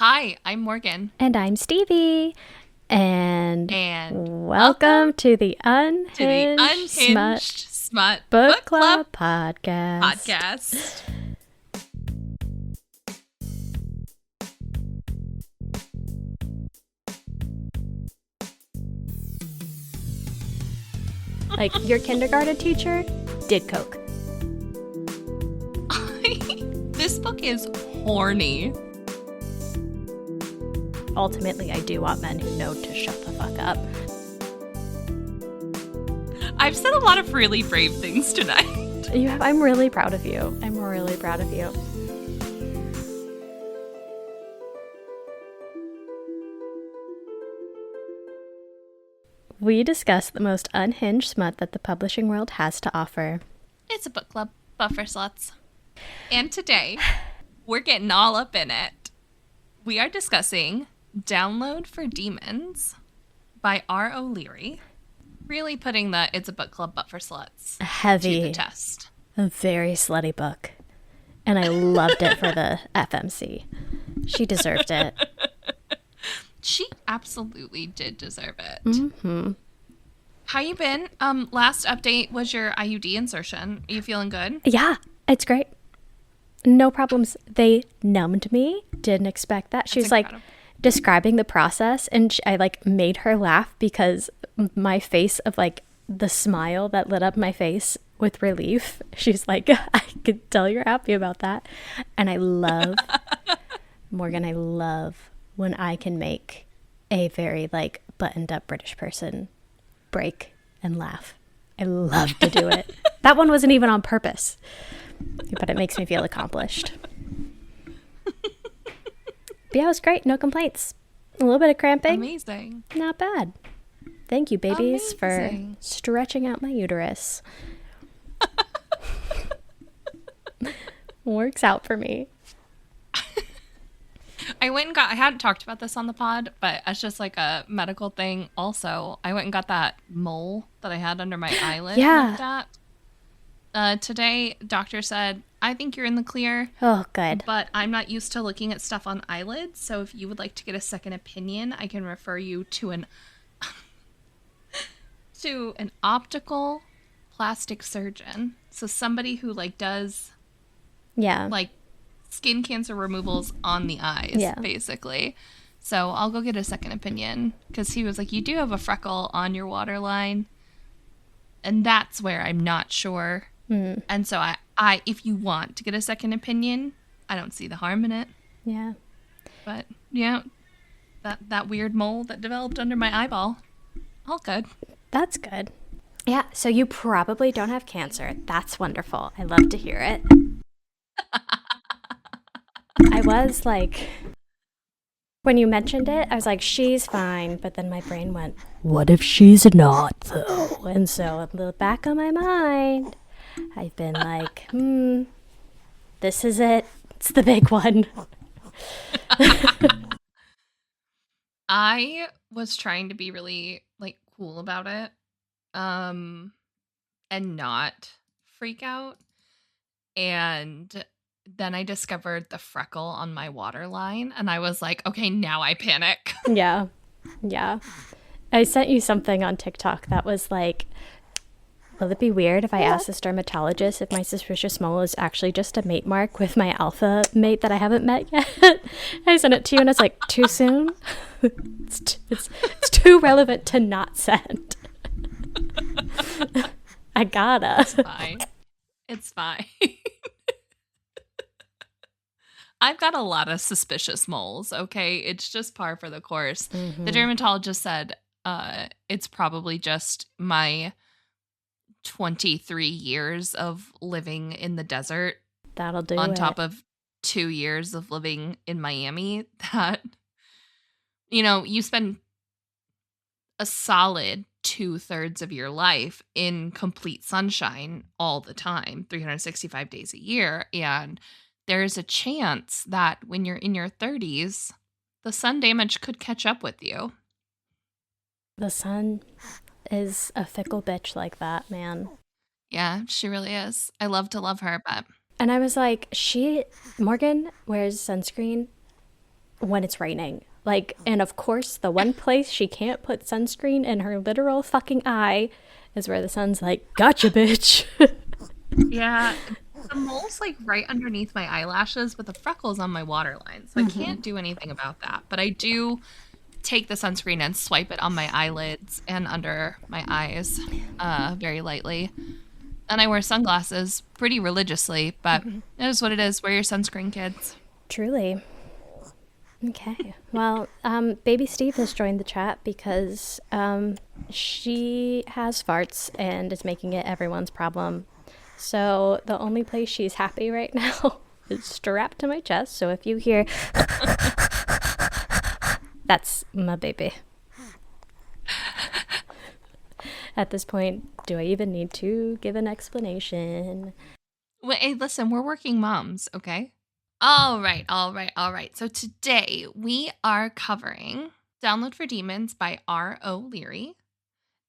Hi, I'm Morgan. And I'm Stevie. And welcome to the Unhinged, Smut Book Club podcast. Like your kindergarten teacher did coke. This book is horny. Ultimately, I do want men who know to shut the fuck up. I've said a lot of really brave things tonight. I'm really proud of you. I'm really proud of you. We discuss the most unhinged smut that the publishing world has to offer. It's a book club, buffer sluts. And today, we're getting all up in it. We are discussing Download for Demons by R. O'Leary. Really putting the It's a Book Club but for sluts heavy to the test. A very slutty book. And I loved it for the FMC. She deserved it. She absolutely did deserve it. Mm-hmm. How you been? Last update was your IUD insertion. Are you feeling good? Yeah, it's great. No problems. They numbed me. Didn't expect that. She was like describing the process, and I like made her laugh because my face of like the smile that lit up my face with relief. She's like, I could tell you're happy about that. And I love, Morgan, I love when I can make a very like buttoned up British person break and laugh. I love to do it. That one wasn't even on purpose, but it makes me feel accomplished. But yeah, it was great. No complaints. A little bit of cramping. Amazing. Not bad. Thank you, babies, Amazing. for stretching out my uterus. Works out for me. I hadn't talked about this on the pod, but it's just like a medical thing. Also, I went and got that mole that I had under my eyelid looked at. Today, doctor said, I think you're in the clear. Oh, good. But I'm not used to looking at stuff on eyelids, so if you would like to get a second opinion, I can refer you to an optical plastic surgeon. So somebody who like does like skin cancer removals on the eyes, basically. So I'll go get a second opinion because he was like, you do have a freckle on your waterline, and that's where I'm not sure. And so I, if you want to get a second opinion, I don't see the harm in it. Yeah. But yeah, that weird mole that developed under my eyeball, all good. That's good. Yeah. So you probably don't have cancer. That's wonderful. I love to hear it. I was like, when you mentioned it, I was like, she's fine. But then my brain went, what if she's not, though? And so in the back of my mind, I've been like, this is it. It's the big one. I was trying to be really like cool about it, and not freak out. And then I discovered the freckle on my waterline, and I was like, okay, now I panic. Yeah. I sent you something on TikTok that was like, will it be weird if I ask this dermatologist if my suspicious mole is actually just a mate mark with my alpha mate that I haven't met yet? I sent it to you and it's like, too soon? It's too relevant to not send. I gotta. It's fine. I've got a lot of suspicious moles, okay? It's just par for the course. Mm-hmm. The dermatologist said it's probably just my 23 years of living in the desert. That'll do on it. top of 2 years of living in Miami, that, you know, you spend a solid 2/3 of your life in complete sunshine all the time, 365 days a year. And there's a chance that when you're in your 30s, the sun damage could catch up with you. The sun is a fickle bitch like that, man. Yeah, she really is. I love to love her, but... And I was like, Morgan wears sunscreen when it's raining. Like, and of course, the one place she can't put sunscreen in her literal fucking eye is where the sun's like, gotcha, bitch. Yeah. The mole's like right underneath my eyelashes, but the freckle's on my waterline. So I can't do anything about that. But I do take the sunscreen and swipe it on my eyelids and under my eyes very lightly. And I wear sunglasses pretty religiously, but it is what it is. Wear your sunscreen, kids. Truly. Okay. Well, baby Steve has joined the chat because she has farts and is making it everyone's problem. So the only place she's happy right now is strapped to my chest. So if you hear, that's my baby. At this point, do I even need to give an explanation? Well, hey, listen, we're working moms, okay? All right. So today we are covering Download for Demons by R.O. Leary.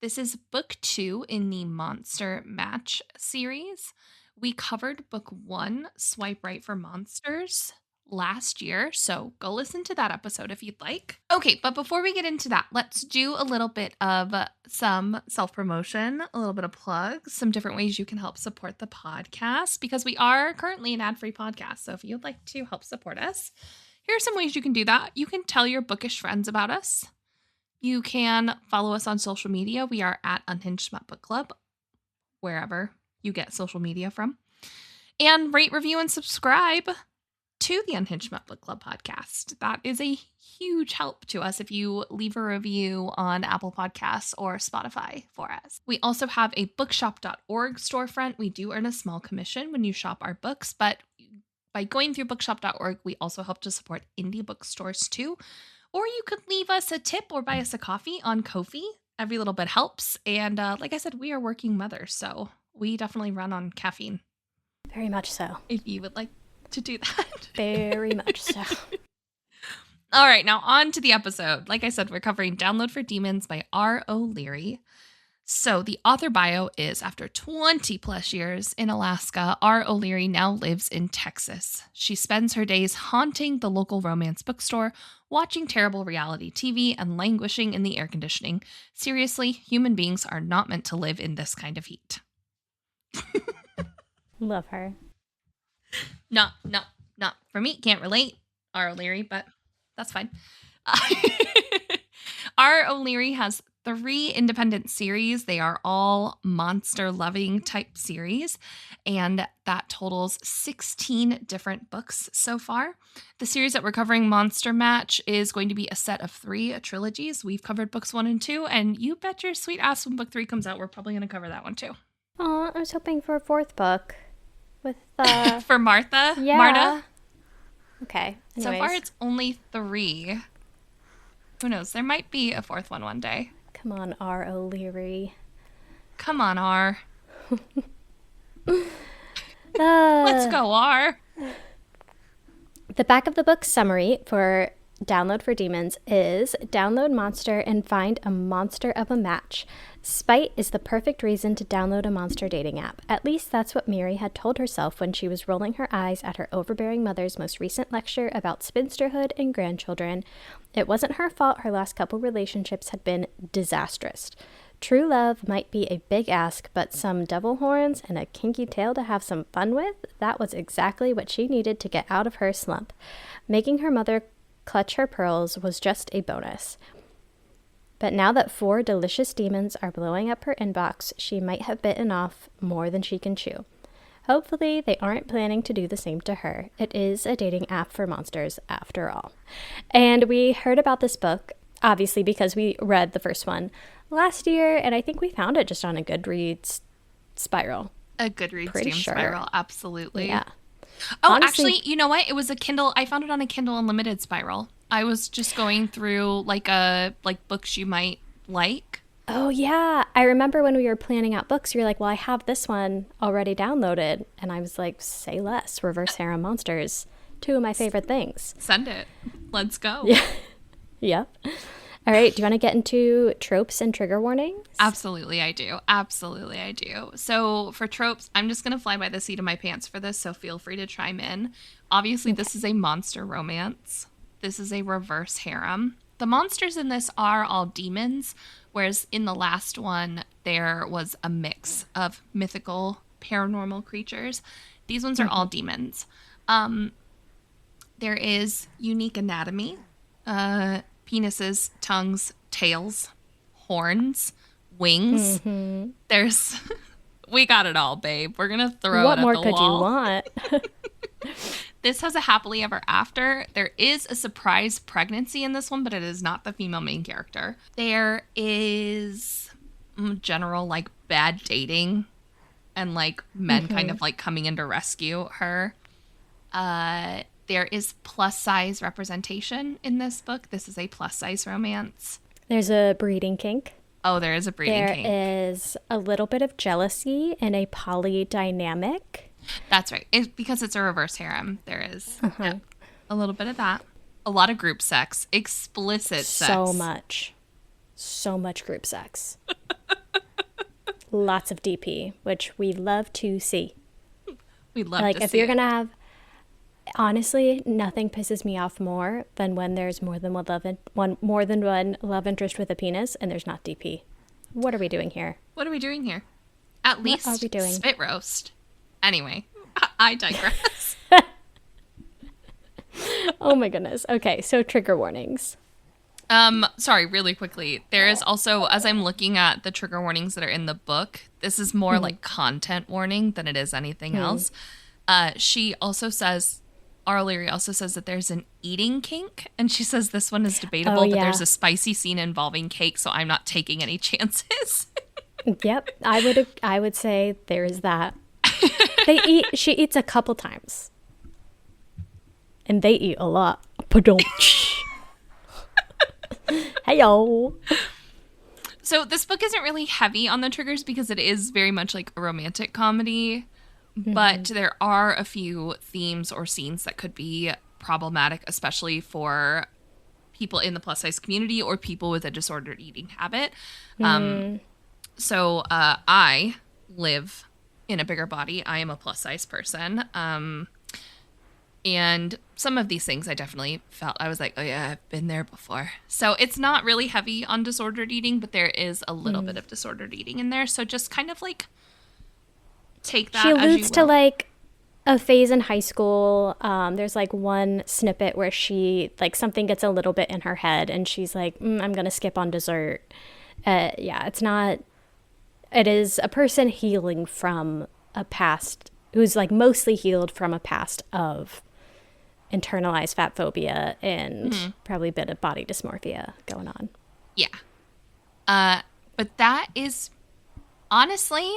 This is book 2 in the Monster Match series. We covered book 1, Swipe Right for Monsters, last year, so go listen to that episode if you'd like. Okay, but before we get into that, let's do a little bit of some self-promotion, a little bit of plugs, some different ways you can help support the podcast, because we are currently an ad-free podcast, so if you'd like to help support us, here are some ways you can do that. You can tell your bookish friends about us. You can follow us on social media. We are at Unhinged Smut Book Club, wherever you get social media from. And rate, review, and subscribe to the Unhinged Smut Book Club podcast. That is a huge help to us if you leave a review on Apple Podcasts or Spotify for us. We also have a bookshop.org storefront. We do earn a small commission when you shop our books, but by going through bookshop.org, we also help to support indie bookstores too. Or you could leave us a tip or buy us a coffee on Ko-fi. Every little bit helps. And like I said, we are working mothers, so we definitely run on caffeine. Very much so. If you would like to do that. Very much so. All right, now on to the episode. Like I said, we're covering Download for Demons by R.O. Leary. So the author bio is, after 20 plus years in Alaska, R.O. Leary now lives in Texas. She spends her days haunting the local romance bookstore, watching terrible reality TV, and languishing in the air conditioning. Seriously, human beings are not meant to live in this kind of heat. Love her. Not for me. Can't relate, R.O. Leary, but that's fine. R.O. Leary has 3 independent series. They are all monster-loving type series, and that totals 16 different books so far. The series that we're covering, Monster Match, is going to be a set of 3 trilogies. We've covered books 1 and 2, and you bet your sweet ass when book 3 comes out, we're probably going to cover that one too. Oh, I was hoping for a 4th book with for Martha. Yeah. Marta. Okay. Anyways. So far, it's only 3. Who knows? There might be a 4th one day. Come on, R.O. Leary. Come on, R. Let's go, R. The back of the book summary for Download for Demons is download Monster and find a monster of a match. Spite is the perfect reason to download a monster dating app. At least that's what Mary had told herself when she was rolling her eyes at her overbearing mother's most recent lecture about spinsterhood and grandchildren. It wasn't her fault her last couple relationships had been disastrous. True love might be a big ask, but some devil horns and a kinky tail to have some fun with? That was exactly what she needed to get out of her slump. Making her mother clutch her pearls was just a bonus. But now that 4 delicious demons are blowing up her inbox, she might have bitten off more than she can chew. Hopefully, they aren't planning to do the same to her. It is a dating app for monsters, after all. And we heard about this book, obviously, because we read the first one last year, and I think we found it just on a Goodreads spiral. A Goodreads spiral, absolutely. Yeah. Oh, honestly, actually, you know what? It was a Kindle. I found it on a Kindle Unlimited spiral. I was just going through like books you might like. Oh, yeah. I remember when we were planning out books, you were like, well, I have this one already downloaded. And I was like, say less. Reverse Harem Monsters. 2 of my favorite things. Send it. Let's go. Yeah. Yep. All right. Do you want to get into tropes and trigger warnings? Absolutely, I do. So for tropes, I'm just going to fly by the seat of my pants for this, so feel free to chime in. Obviously, This is a monster romance. this is a reverse harem. The monsters in this are all demons, whereas in the last one, there was a mix of mythical paranormal creatures. These ones are all demons. There is unique anatomy, penises, tongues, tails, horns, wings. There's, we got it all, babe. We're going to throw it at the wall. What more could you want? This has a happily ever after. There is a surprise pregnancy in this one, but it is not the female main character. There is general, like, bad dating and, like, men kind of, like, coming in to rescue her. There is plus-size representation in this book. This is a plus-size romance. There's a breeding kink. Oh, there is a breeding kink. There is a little bit of jealousy and a polydynamic. That's right. Because it's a reverse harem, there is a little bit of that. A lot of group sex. Explicit sex. So much group sex. Lots of DP, which we love to see. We love to see. Like, if you're going to have... Honestly, nothing pisses me off more than when there's more than one love interest with a penis and there's not DP. What are we doing here? At least what are we doing? Spit roast. Anyway, I digress. Oh my goodness. Okay, so trigger warnings. Sorry, really quickly. There is also, as I'm looking at the trigger warnings that are in the book, this is more like content warning than it is anything else. She also says, O'Leary also says that there's an eating kink, and she says this one is debatable, but there's a spicy scene involving cake, so I'm not taking any chances. Yep, I would say there is that. She eats a couple times. And they eat a lot. Hey-yo. So this book isn't really heavy on the triggers because it is very much like a romantic comedy. But there are a few themes or scenes that could be problematic, especially for people in the plus-size community or people with a disordered eating habit. So I live in a bigger body. I am a plus-size person. And some of these things I definitely felt, I was like, oh yeah, I've been there before. So it's not really heavy on disordered eating, but there is a little bit of disordered eating in there. So just kind of like take that as you will. She alludes to like a phase in high school. There's like one snippet where she, like, something gets a little bit in her head and she's like, I'm going to skip on dessert. Yeah, it's not, it is a person healing from a past, who's like mostly healed from a past of internalized fat phobia and probably a bit of body dysmorphia going on. Yeah. But that is, honestly,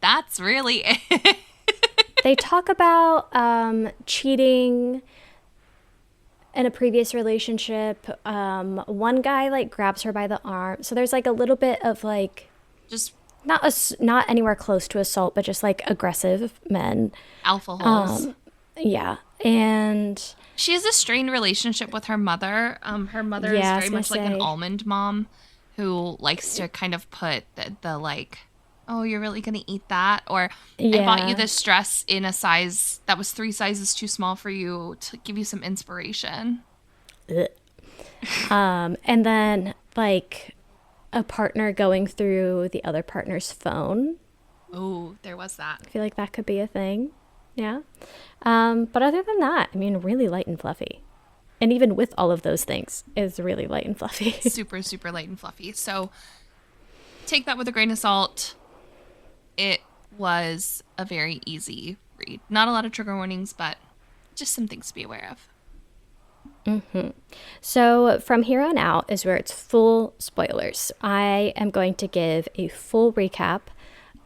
that's really it. They talk about cheating in a previous relationship. One guy like grabs her by the arm. So there's like a little bit of like, just not anywhere close to assault, but just like aggressive men. Alpha holes. Yeah. And she has a strained relationship with her mother. Her mother is very much like an almond mom who likes to kind of put the like, oh, you're really going to eat that? Or I bought you this dress in a size that was 3 sizes too small for you to give you some inspiration. And then like a partner going through the other partner's phone. Oh, there was that. I feel like that could be a thing. Yeah. But other than that, I mean, really light and fluffy. And even with all of those things, it's really light and fluffy. Super, super light and fluffy. So take that with a grain of salt. It was a very easy read. Not a lot of trigger warnings, but just some things to be aware of. So from here on out is where it's full spoilers. I am going to give a full recap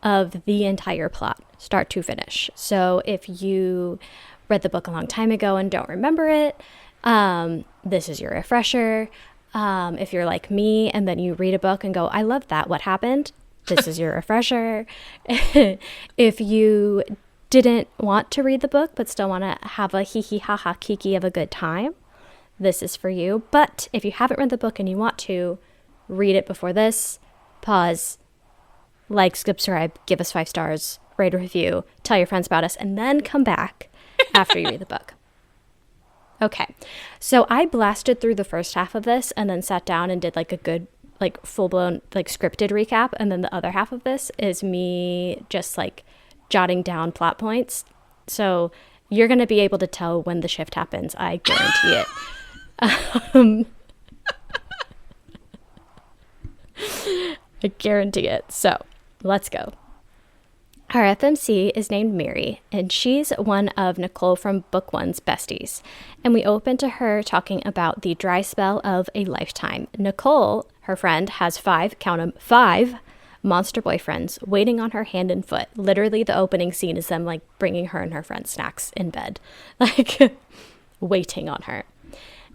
of the entire plot, start to finish. So if you read the book a long time ago and don't remember it, this is your refresher. If you're like me and then you read a book and go, I love that, what happened? This is your refresher. If you didn't want to read the book but still want to have a hee hee ha ha kiki of a good time, this is for you. But if you haven't read the book and you want to read it before this, pause, like, subscribe, give us 5 stars, rate a review, tell your friends about us, and then come back after you read the book. Okay. So I blasted through the first half of this and then sat down and did like a good, like full-blown, like scripted recap. And then the other half of this is me just like jotting down plot points. So you're going to be able to tell when the shift happens. I guarantee it. I guarantee it. So let's go. Our FMC is named Mary, and she's one of Nicole from Book One's besties. And we open to her talking about the dry spell of a lifetime. Nicole, her friend, has 5, count them, 5 monster boyfriends waiting on her hand and foot. Literally, the opening scene is them like bringing her and her friend snacks in bed, like waiting on her.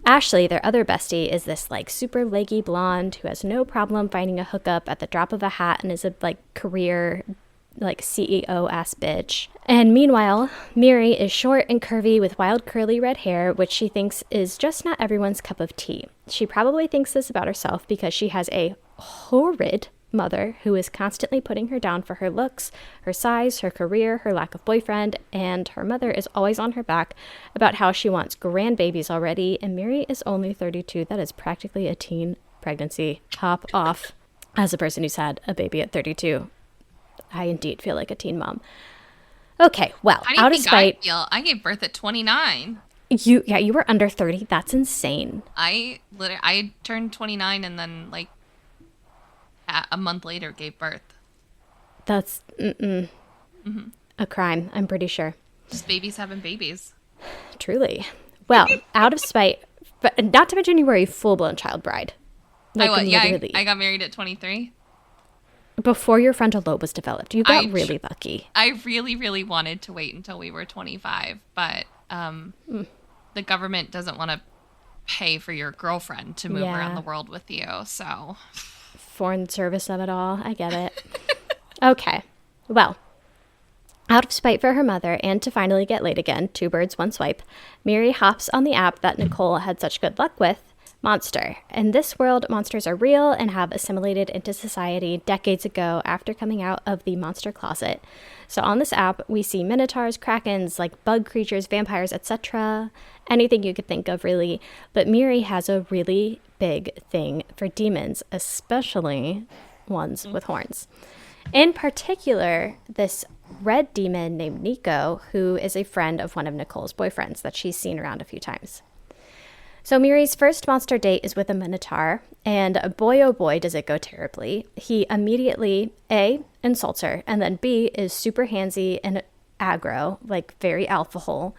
Ashley, their other bestie, is this like super leggy blonde who has no problem finding a hookup at the drop of a hat and is a like career like CEO ass bitch. And meanwhile, Miri is short and curvy with wild curly red hair, which she thinks is just not everyone's cup of tea. She probably thinks this about herself because she has a horrid mother who is constantly putting her down for her looks, her size, her career, her lack of boyfriend, and her mother is always on her back about how she wants grandbabies already, and Miri is only 32. That is practically a teen pregnancy. Hop off. As a person who's had a baby at 32, I indeed feel like a teen mom. Okay, well, out of spite, I gave birth at 29. You were under 30. That's insane. I turned 29 and then like a month later gave birth. That's a crime, I'm pretty sure. Just babies having babies. Truly. Well, out of spite, but not to mention you were a full-blown child bride. Like, I got married at 23. Before your frontal lobe was developed. You got really lucky. I really, really wanted to wait until we were 25, but the government doesn't want to pay for your girlfriend to move around the world with you, so... Foreign service of it all. I get it. Okay. Well, out of spite for her mother and to finally get laid again, 2 birds, 1 swipe, Miri hops on the app that Nicole had such good luck with, Monster. In this world, monsters are real and have assimilated into society decades ago after coming out of the monster closet. So on this app, we see minotaurs, krakens, like bug creatures, vampires, etc. Anything you could think of, really. But Miri has a really big thing for demons, especially ones with horns. In particular, this red demon named Nico, who is a friend of one of Nicole's boyfriends that she's seen around a few times. So Miri's first monster date is with a minotaur, and boy oh boy does it go terribly. He immediately, A, insults her, and then B, is super handsy and aggro, like very alpha hole.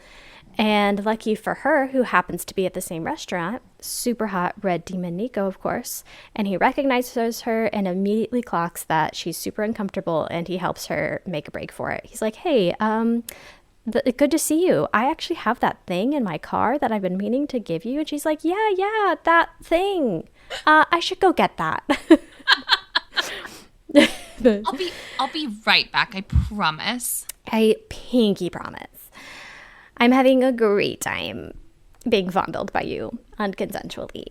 And lucky for her, who happens to be at the same restaurant, super hot red demon Nico, of course, and he recognizes her and immediately clocks that she's super uncomfortable, and he helps her make a break for it. He's like, hey, good to see you. I actually have that thing in my car that I've been meaning to give you. And she's like, yeah, that thing. I should go get that. I'll be right back. I promise. I pinky promise. I'm having a great time being fondled by you unconsensually.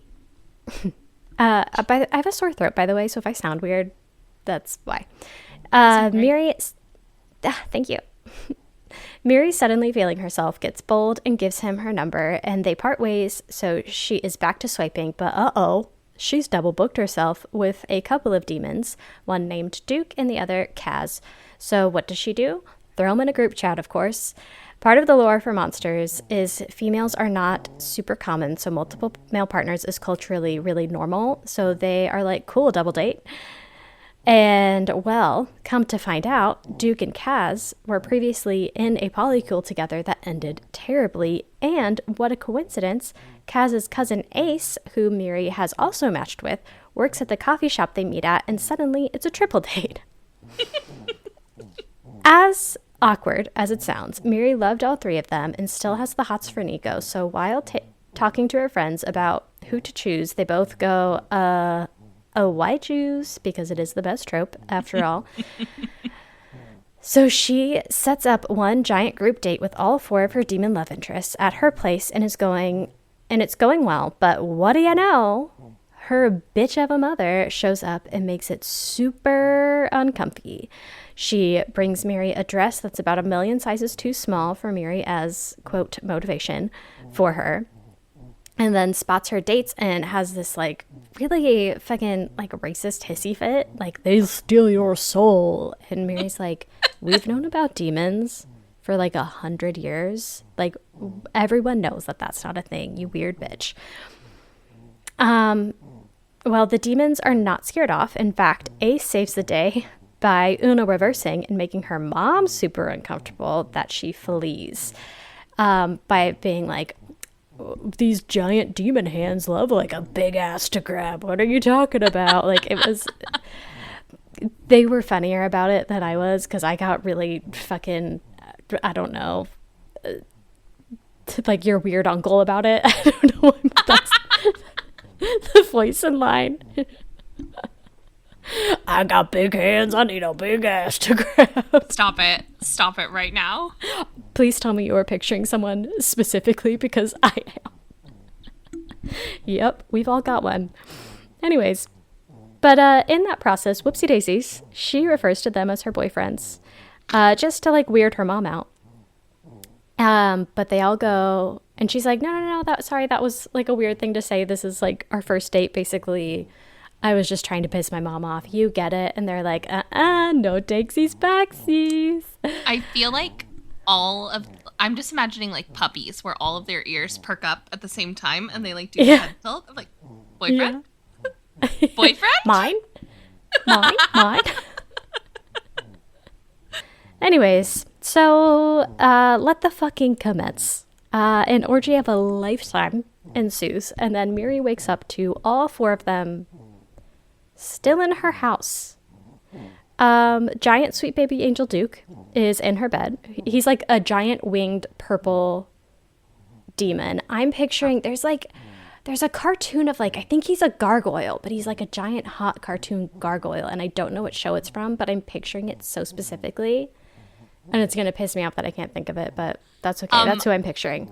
I have a sore throat, by the way, so if I sound weird, that's why. Miri, thank you. Miri, suddenly feeling herself, gets bold and gives him her number, and they part ways, so she is back to swiping, but she's double booked herself with a couple of demons, one named Duke and the other Kaz. So what does she do? Throw them in a group chat, of course. Part of the lore for monsters is females are not super common, so multiple male partners is culturally really normal, so they are like, cool, double date. And, well, come to find out, Duke and Kaz were previously in a polycule together that ended terribly. And what a coincidence, Kaz's cousin Ace, who Miri has also matched with, works at the coffee shop they meet at, and suddenly it's a triple date. As awkward as it sounds, Miri loved all 3 of them and still has the hots for Nico. So while talking to her friends about who to choose, they both go, why choose? Because it is the best trope, after all. So she sets up one giant group date with all 4 of her demon love interests at her place, and it's going well. But what do you know? Her bitch of a mother shows up and makes it super uncomfy. She brings Miri a dress that's about 1 million sizes too small for Miri as, quote, motivation for her. and then spots her dates and has this like really fucking like racist hissy fit, like they steal your soul. And Mary's like, we've known about demons for like 100 years. Like everyone knows that that's not a thing, you weird bitch. Well, the demons are not scared off. In fact, Ace saves the day by Una reversing and making her mom super uncomfortable that she flees, by being like, these giant demon hands love like a big ass to grab. What are you talking about? Like it was, they were funnier about it than I was, because I got really fucking, I don't know, like your weird uncle about it. I don't know if that's the voice in line. I got big hands. I need a big ass to grab. Stop it. Stop it right now. Please tell me you are picturing someone specifically, because I am. Yep, we've all got one. Anyways, but in that process, whoopsie daisies, she refers to them as her boyfriends, just to like weird her mom out. But they all go, and she's like, no, that was like a weird thing to say. This is like our first date, basically. I was just trying to piss my mom off. You get it. And they're like, no takesies backsies. I feel like I'm just imagining like puppies where all of their ears perk up at the same time and they like do the head tilt. I'm like, boyfriend? Yeah. Boyfriend? Mine? Anyways, so let the fucking commence. An orgy of a lifetime ensues, and then Miri wakes up to all four of them still in her house. Giant sweet baby angel Duke is in her bed. He's like a giant winged purple demon. I'm picturing there's a cartoon of like, I think he's a gargoyle, but he's like a giant hot cartoon gargoyle, and I don't know what show it's from, but I'm picturing it so specifically, and it's gonna piss me off that I can't think of it, but that's okay. That's who I'm picturing.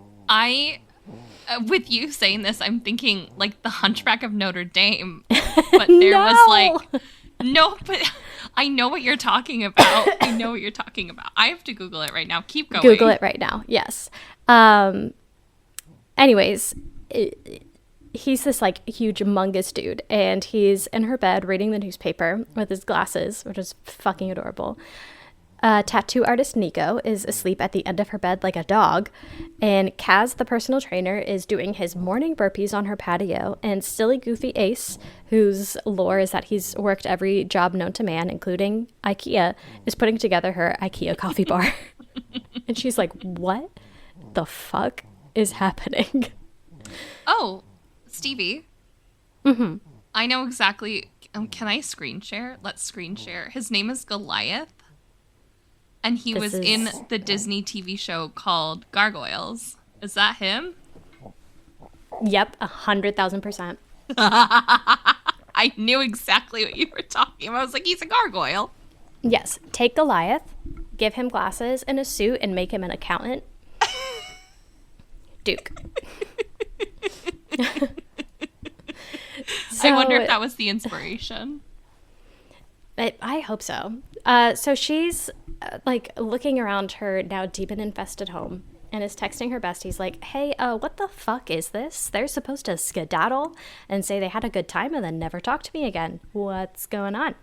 With you saying this, I'm thinking like the Hunchback of Notre Dame, but there was like, no, but I know what you're talking about. I have to Google it right now. Keep going. Google it right now. Yes. Anyways, he's this like huge, humongous dude, and he's in her bed reading the newspaper with his glasses, which is fucking adorable. Tattoo artist Nico is asleep at the end of her bed like a dog, and Kaz, the personal trainer, is doing his morning burpees on her patio, and silly goofy Ace, whose lore is that he's worked every job known to man, including IKEA, is putting together her IKEA coffee bar. And she's like, what the fuck is happening? Oh, Stevie. Mm-hmm. I know exactly. Can I screen share? Let's screen share. His name is Goliath. And he was in the Disney TV show called Gargoyles. Is that him? Yep, 100,000%. I knew exactly what you were talking about. I was like, he's a gargoyle. Yes. Take Goliath, give him glasses and a suit, and make him an accountant. Duke. I wonder if that was the inspiration. I hope so. So she's like looking around her now demon-infested home and is texting her besties like, hey, what the fuck is this? They're supposed to skedaddle and say they had a good time and then never talk to me again. What's going on?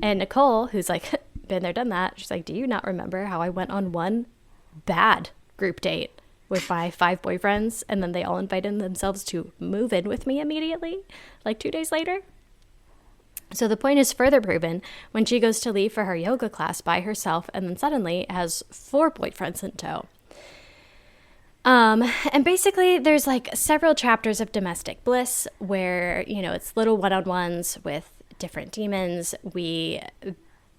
And Nicole, who's like, been there, done that, she's like, do you not remember how I went on one bad group date with my 5 boyfriends and then they all invited themselves to move in with me immediately, like 2 days later? So the point is further proven when she goes to leave for her yoga class by herself and then suddenly has 4 boyfriends in tow. And basically there's like several chapters of domestic bliss where, you know, it's little one-on-ones with different demons. We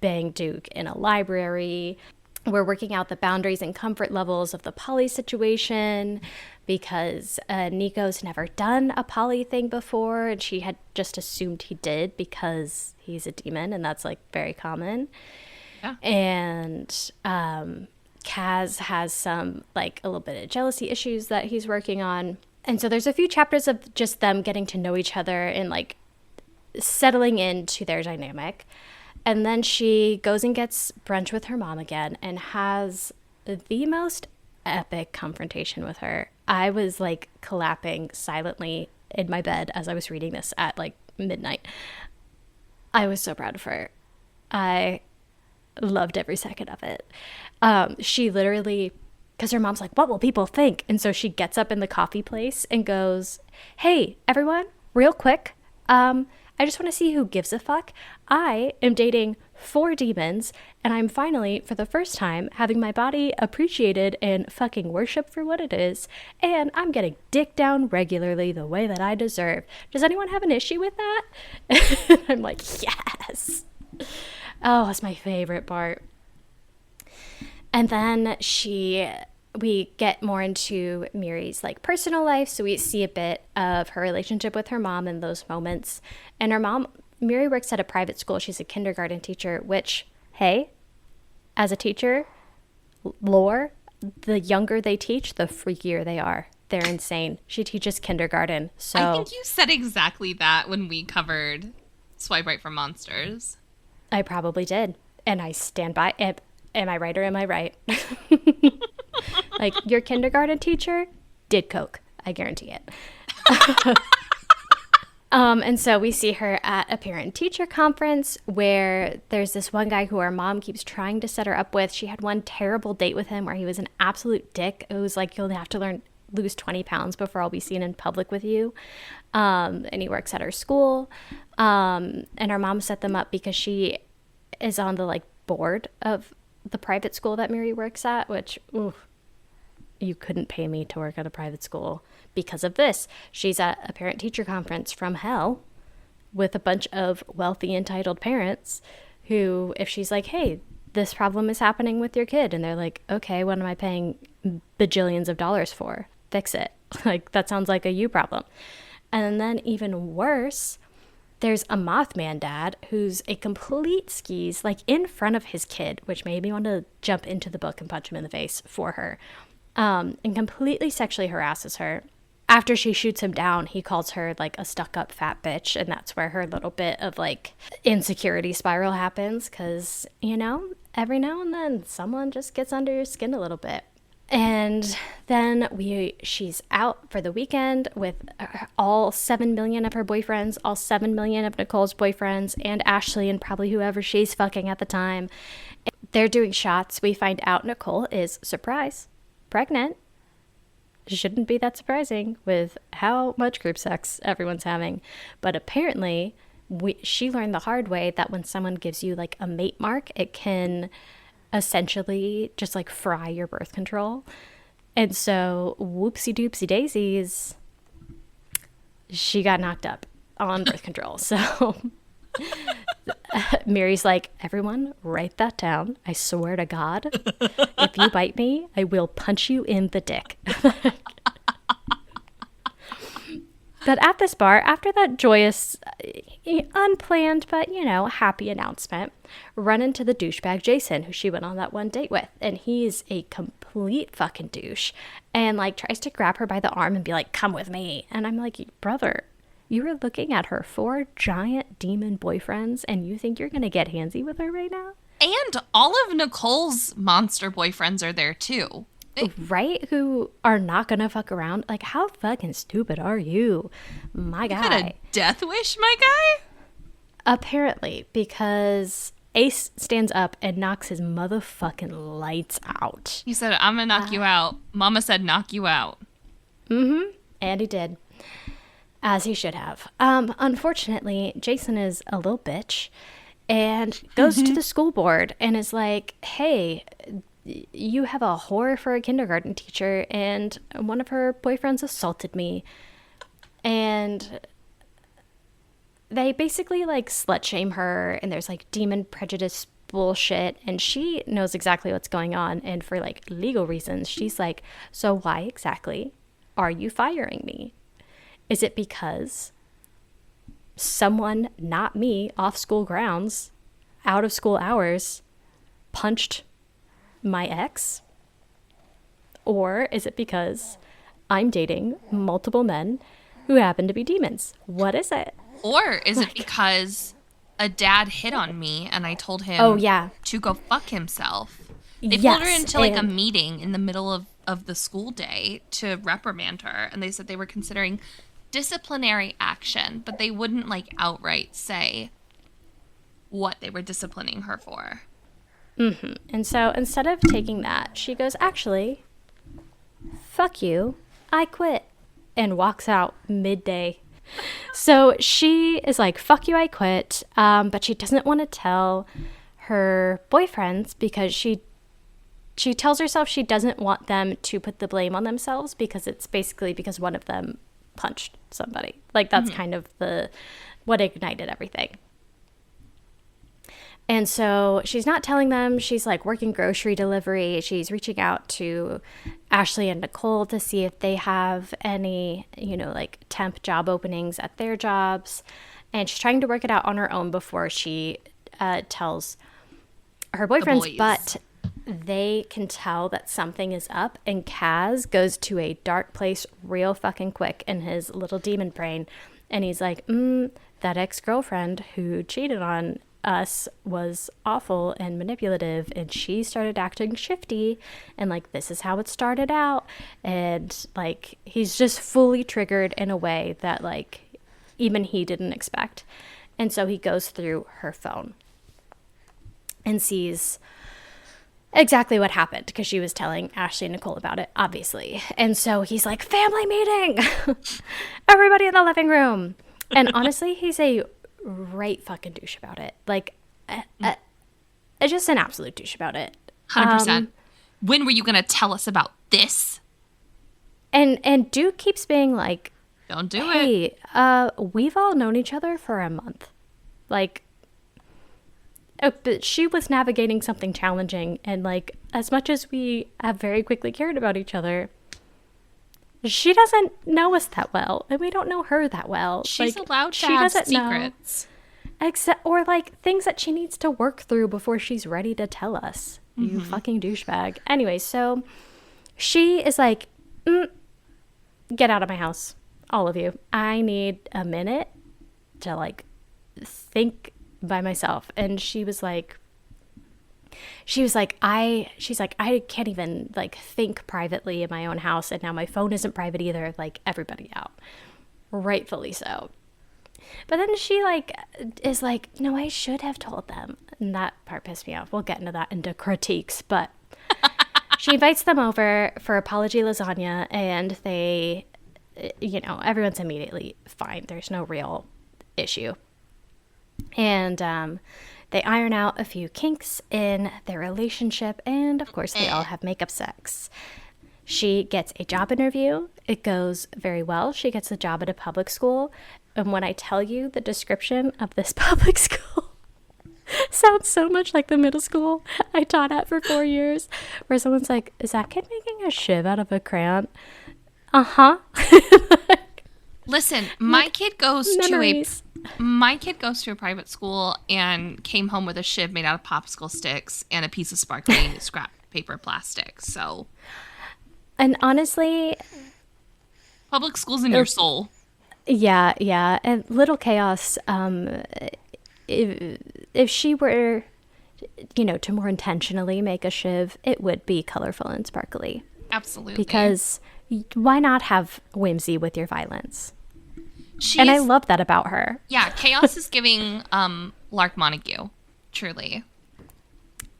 bang Duke in a library. We're working out the boundaries and comfort levels of the poly situation because Nico's never done a poly thing before, and she had just assumed he did because he's a demon, and that's like very common. Yeah. And Kaz has some like a little bit of jealousy issues that he's working on. And so there's a few chapters of just them getting to know each other and like settling into their dynamic. And then she goes and gets brunch with her mom again and has the most epic confrontation with her. I was like clapping silently in my bed as I was reading this at like midnight. I was so proud of her. I loved every second of it. She literally, because her mom's like, what will people think? And so she gets up in the coffee place and goes, hey, everyone, real quick. I just want to see who gives a fuck. I am dating 4 demons, and I'm finally, for the first time, having my body appreciated and fucking worshipped for what it is, and I'm getting dick down regularly the way that I deserve. Does anyone have an issue with that? I'm like, yes. Oh, it's my favorite part. And then we get more into Miri's like personal life, so we see a bit of her relationship with her mom in those moments. And her mom, Miri works at a private school. She's a kindergarten teacher, which, hey, as a teacher, lore, the younger they teach, the freakier they are. They're insane. She teaches kindergarten. So I think you said exactly that when we covered Swipe Right for Monsters. I probably did. And I stand by it. Am I right or am I right? Like, your kindergarten teacher did coke. I guarantee it. And so we see her at a parent-teacher conference where there's this one guy who her mom keeps trying to set her up with. She had one terrible date with him where he was an absolute dick. It was like, you'll have to lose 20 pounds before I'll be seen in public with you. And he works at her school. And her mom set them up because she is on the like board of the private school that Miri works at, which, oof, you couldn't pay me to work at a private school because of this. She's at a parent-teacher conference from hell with a bunch of wealthy, entitled parents who, if she's like, hey, this problem is happening with your kid, and they're like, okay, what am I paying bajillions of dollars for? Fix it. Like, that sounds like a you problem. And then even worse, there's a Mothman dad who's a complete skis, like in front of his kid, which made me want to jump into the book and punch him in the face for her, and completely sexually harasses her. After she shoots him down, he calls her like a stuck-up fat bitch, and that's where her little bit of like insecurity spiral happens, because, you know, every now and then someone just gets under your skin a little bit. And then she's out for the weekend with all 7 million of her boyfriends, all 7 million of Nicole's boyfriends, and Ashley and probably whoever she's fucking at the time. They're doing shots. We find out Nicole is, surprise, pregnant. Shouldn't be that surprising with how much group sex everyone's having. But apparently, she learned the hard way that when someone gives you like a mate mark, it can essentially just like fry your birth control. And so whoopsie doopsie daisies, she got knocked up on birth control. So Miri's like, everyone write that down. I swear to God, if you bite me, I will punch you in the dick. But at this bar, after that joyous, unplanned, but, you know, happy announcement, run into the douchebag Jason, who she went on that one date with. And he's a complete fucking douche. And, like, tries to grab her by the arm and be like, come with me. And I'm like, brother, you were looking at her 4 giant demon boyfriends, and you think you're going to get handsy with her right now? And all of Nicole's monster boyfriends are there, too. Right? Who are not gonna fuck around. Like, how fucking stupid are you, my guy? You got a death wish, my guy? Apparently, because Ace stands up and knocks his motherfucking lights out. He said, I'm gonna knock you out. Mama said knock you out. Mm-hmm. And he did. As he should have. Unfortunately, Jason is a little bitch and goes to the school board and is like, hey, you have a whore for a kindergarten teacher, and one of her boyfriends assaulted me. And they basically like slut shame her, and there's like demon prejudice bullshit, and she knows exactly what's going on. And for like legal reasons, she's like, so why exactly are you firing me? Is it because someone, not me, off school grounds, out of school hours, punched my ex? Or is it because I'm dating multiple men who happen to be demons? What is it? Or is it because a dad hit on me and I told him to go fuck himself? They pulled her into like a meeting in the middle of of the school day to reprimand her. And they said they were considering disciplinary action, but they wouldn't like outright say what they were disciplining her for. Mm-hmm. And so instead of taking that, she goes, actually, fuck you, I quit, and walks out midday. So she is like, fuck you, I quit. But she doesn't want to tell her boyfriends because she tells herself she doesn't want them to put the blame on themselves because it's basically because one of them punched somebody. Like that's kind of what ignited everything. And so she's not telling them. She's like working grocery delivery. She's reaching out to Ashley and Nicole to see if they have any, like temp job openings at their jobs. And she's trying to work it out on her own before she tells her boyfriends. But they can tell that something is up. And Kaz goes to a dark place real fucking quick in his little demon brain. And he's like, that ex-girlfriend who cheated on us was awful and manipulative, and she started acting shifty, and like this is how it started out. And like he's just fully triggered in a way that like even he didn't expect. And so he goes through her phone and sees exactly what happened because she was telling Ashley and Nicole about it, obviously. And so he's like, family meeting, everybody in the living room. And honestly, he's a right fucking douche about it. Like, just an absolute douche about it. 100%. When were you going to tell us about this? And Duke keeps being like, don't do it. We've all known each other for a month. Like, but she was navigating something challenging. And like, as much as we have very quickly cared about each other, she doesn't know us that well, and we don't know her that well. She's like, allowed to have secrets. Or like things that she needs to work through before she's ready to tell us. You fucking douchebag. Anyway, so she is like, get out of my house, all of you. I need a minute to like think by myself. And she's like, I can't even like think privately in my own house, and now my phone isn't private either. Like everybody out, rightfully so. But then she like is like, no, I should have told them, and that part pissed me off. We'll get into that into critiques, but she invites them over for apology lasagna, and they, everyone's immediately fine. There's no real issue, and they iron out a few kinks in their relationship, and of course they all have makeup sex. She gets a job interview. It goes very well. She gets a job at a public school. And when I tell you the description of this public school sounds so much like the middle school I taught at for 4 years, where someone's like, is that kid making a shiv out of a crayon? Uh-huh. Listen, my kid goes to a private school and came home with a shiv made out of popsicle sticks and a piece of sparkling scrap paper plastic. So, and honestly, public school's in your soul. Yeah, and little chaos. If she were, to more intentionally make a shiv, it would be colorful and sparkly. Absolutely. Because why not have whimsy with your violence? And I love that about her. Yeah, chaos is giving Lark Montague, truly.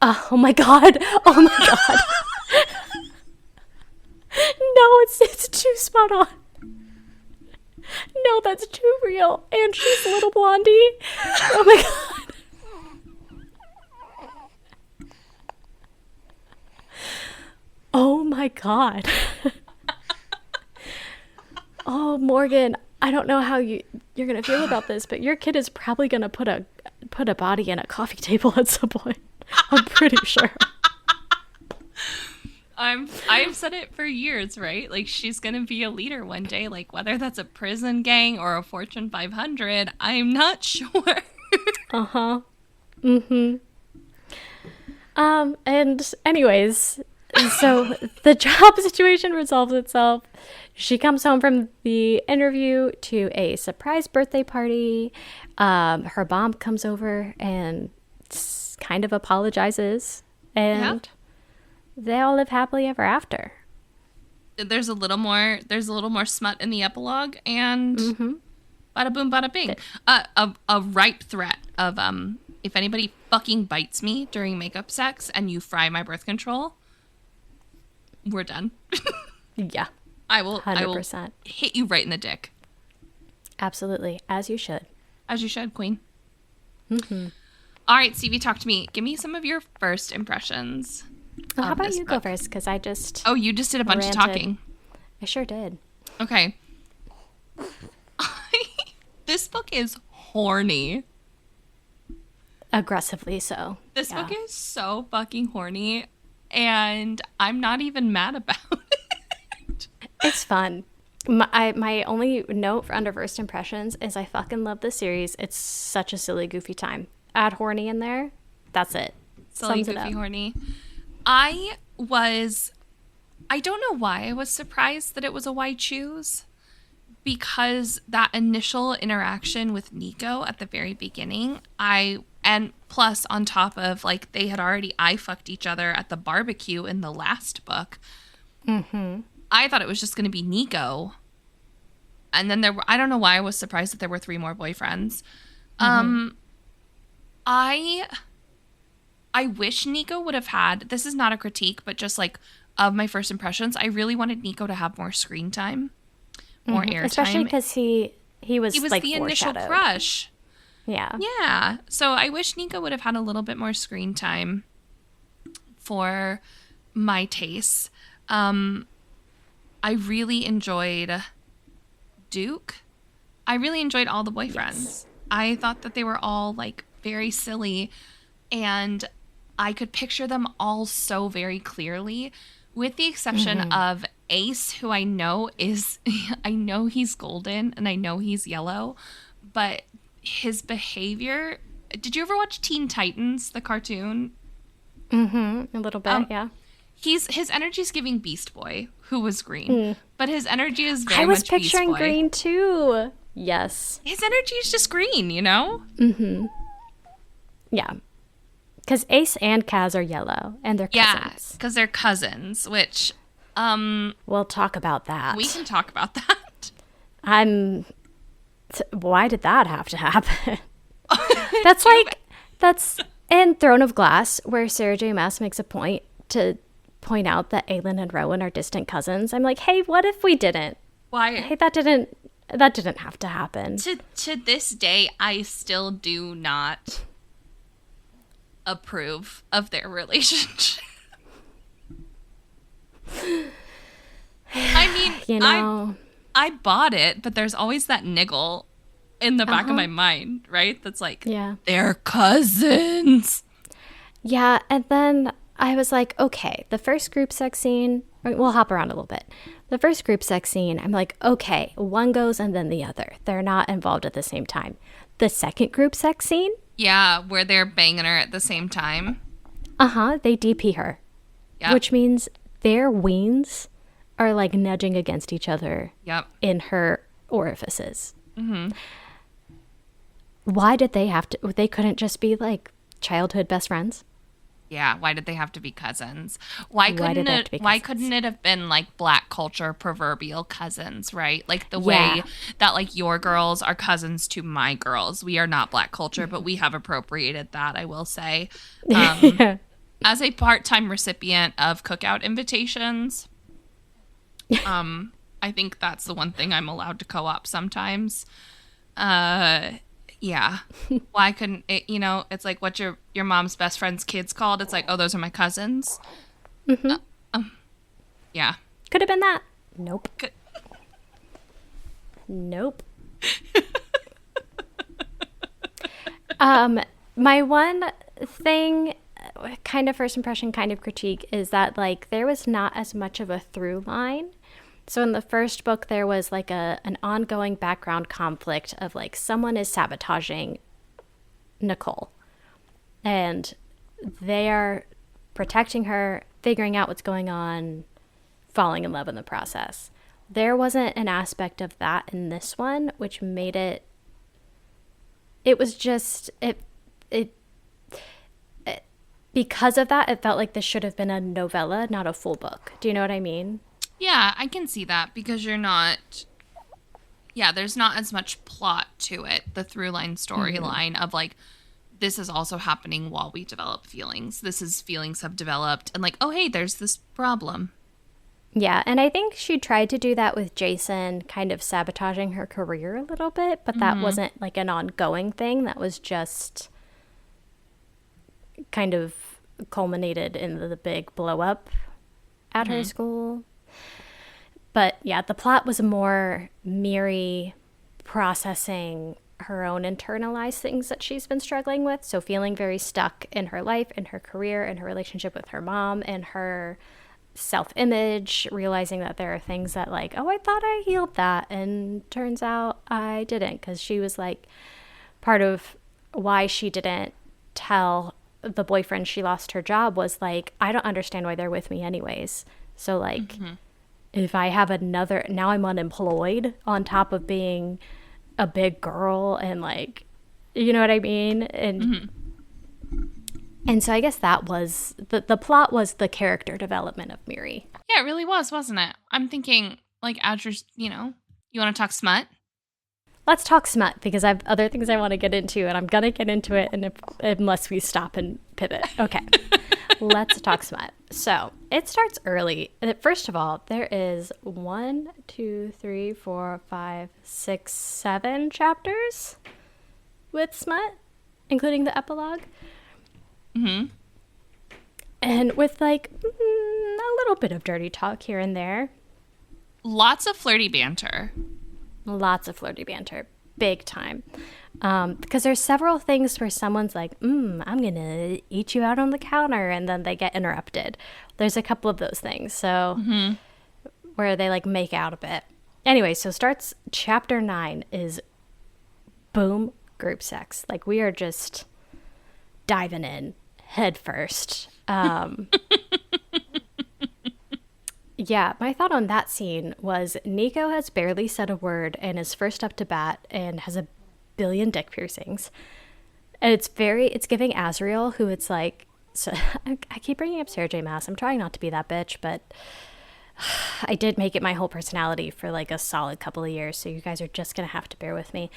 Oh my god. No, it's too spot on. No, that's too real. And she's little Blondie. Oh my god. Oh my god. Oh, Morgan, I don't know how you're going to feel about this, but your kid is probably going to put a body in a coffee table at some point. I'm pretty sure. I've said it for years, right? Like, she's going to be a leader one day, like whether that's a prison gang or a Fortune 500, I'm not sure. Uh-huh. Mm-hmm. And anyways, so the job situation resolves itself. She comes home from the interview to a surprise birthday party. Her mom comes over and kind of apologizes, and they all live happily ever after. there's a little more smut in the epilogue, and bada boom, bada bing. A ripe threat of if anybody fucking bites me during makeup sex and you fry my birth control, we're done. Yeah. 100%. I will hit you right in the dick. Absolutely. As you should. As you should, queen. Mm-hmm. All right, Stevie, talk to me. Give me some of your first impressions. Well, how about you go first? Because I just... Oh, you just did a bunch of talking. I sure did. Okay. This book is horny. Aggressively so. This book is so fucking horny, and I'm not even mad about it. It's fun. My only note for under first impressions is I fucking love this series. It's such a silly, goofy time. Add horny in there. That's it. Silly, goofy, horny. I don't know why I was surprised that it was a why choose, because that initial interaction with Nico at the very beginning, and plus on top of, like, they had already fucked each other at the barbecue in the last book. Mm-hmm. I thought it was just going to be Nico. And then I don't know why I was surprised that there were 3 more boyfriends. Mm-hmm. I wish Nico would have had, this is not a critique, but just like of my first impressions, I really wanted Nico to have more screen time, more airtime. Especially because he was like the initial crush. Yeah. Yeah. So I wish Nico would have had a little bit more screen time for my tastes. I really enjoyed Duke. I really enjoyed all the boyfriends. Yes. I thought that they were all like very silly, and I could picture them all so very clearly, with the exception of Ace, who I know he's golden and I know he's yellow, but his behavior. Did you ever watch Teen Titans, the cartoon? Mm-hmm. A little bit, yeah. His energy is giving Beast Boy, who was green, but his energy is very much Beast Boy. I was picturing green too. Yes. His energy is just green, you know? Mm-hmm. Yeah. Because Ace and Kaz are yellow, and they're cousins. Yeah, because they're cousins, which... we'll talk about that. We can talk about that. Why did that have to happen? That's in Throne of Glass, where Sarah J. Maas makes a point to point out that Aelin and Rowan are distant cousins. I'm like, hey, what if we didn't? Why? Hey, that didn't have to happen. To this day, I still do not approve of their relationship. I mean, I bought it, but there's always that niggle in the back of my mind, right? That's like, they're cousins. Yeah, and then I was like, okay, the first group sex scene, we'll hop around a little bit. The first group sex scene, I'm like, okay, one goes and then the other. They're not involved at the same time. The second group sex scene? Yeah, where they're banging her at the same time. They DP her. Yep. Which means their weens are like nudging against each other in her orifices. Mm-hmm. Why did they couldn't just be like childhood best friends? Yeah, why did they have to be cousins? Why couldn't it have been like Black culture proverbial cousins, right? Like the way that like your girls are cousins to my girls. We are not Black culture, but we have appropriated that, I will say. As a part-time recipient of cookout invitations, I think that's the one thing I'm allowed to co-op sometimes. Yeah. Why couldn't it, it's like, what's your mom's best friend's kids called? It's like, oh, those are my cousins. Mm-hmm. Yeah. Could have been that. Nope. Nope. My one thing, kind of first impression, kind of critique, is that like there was not as much of a through line. So in the first book, there was like an ongoing background conflict of like someone is sabotaging Nicole, and they are protecting her, figuring out what's going on, falling in love in the process. There wasn't an aspect of that in this one, which made it was just, because of that, it felt like this should have been a novella, not a full book. Do you know what I mean? Yeah, I can see that because you're not... Yeah, there's not as much plot to it, the through-line storyline of, like, this is also happening while we develop feelings. Feelings have developed, and, like, oh, hey, there's this problem. Yeah, and I think she tried to do that with Jason, kind of sabotaging her career a little bit, but that wasn't, like, an ongoing thing. That was just kind of culminated in the big blow-up at her school. But yeah, the plot was more Miri processing her own internalized things that she's been struggling with. So feeling very stuck in her life, in her career, in her relationship with her mom, and her self-image, realizing that there are things that, like, oh, I thought I healed that, and turns out I didn't, because she was like, part of why she didn't tell the boyfriend she lost her job was like, I don't understand why they're with me anyways. So like, if I have another, now I'm unemployed on top of being a big girl and, like, you know what I mean? And and so I guess that was, the plot was the character development of Miri. Yeah, it really was, wasn't it? I'm thinking, like, as you're, you know, you want to talk smut? Let's talk smut, because I have other things I want to get into, and I'm going to get into it unless we stop and pivot. Okay. Let's talk smut. So it starts early. First of all, there is 1, 2, 3, 4, 5, 6, 7 chapters with smut, including the epilogue. And with, like, a little bit of dirty talk here and there. Lots of flirty banter. Lots of flirty banter. Big time. Because there's several things where someone's like, I'm going to eat you out on the counter, and then they get interrupted. There's a couple of those things. So where they, like, make out a bit. Anyway, so starts chapter 9 is boom, group sex. Like, we are just diving in head first. Yeah, my thought on that scene was Nico has barely said a word and is first up to bat and has a billion dick piercings. And it's giving Azriel, who it's like, so I keep bringing up Sarah J. Maas. I'm trying not to be that bitch, but I did make it my whole personality for, like, a solid couple of years, so you guys are just going to have to bear with me.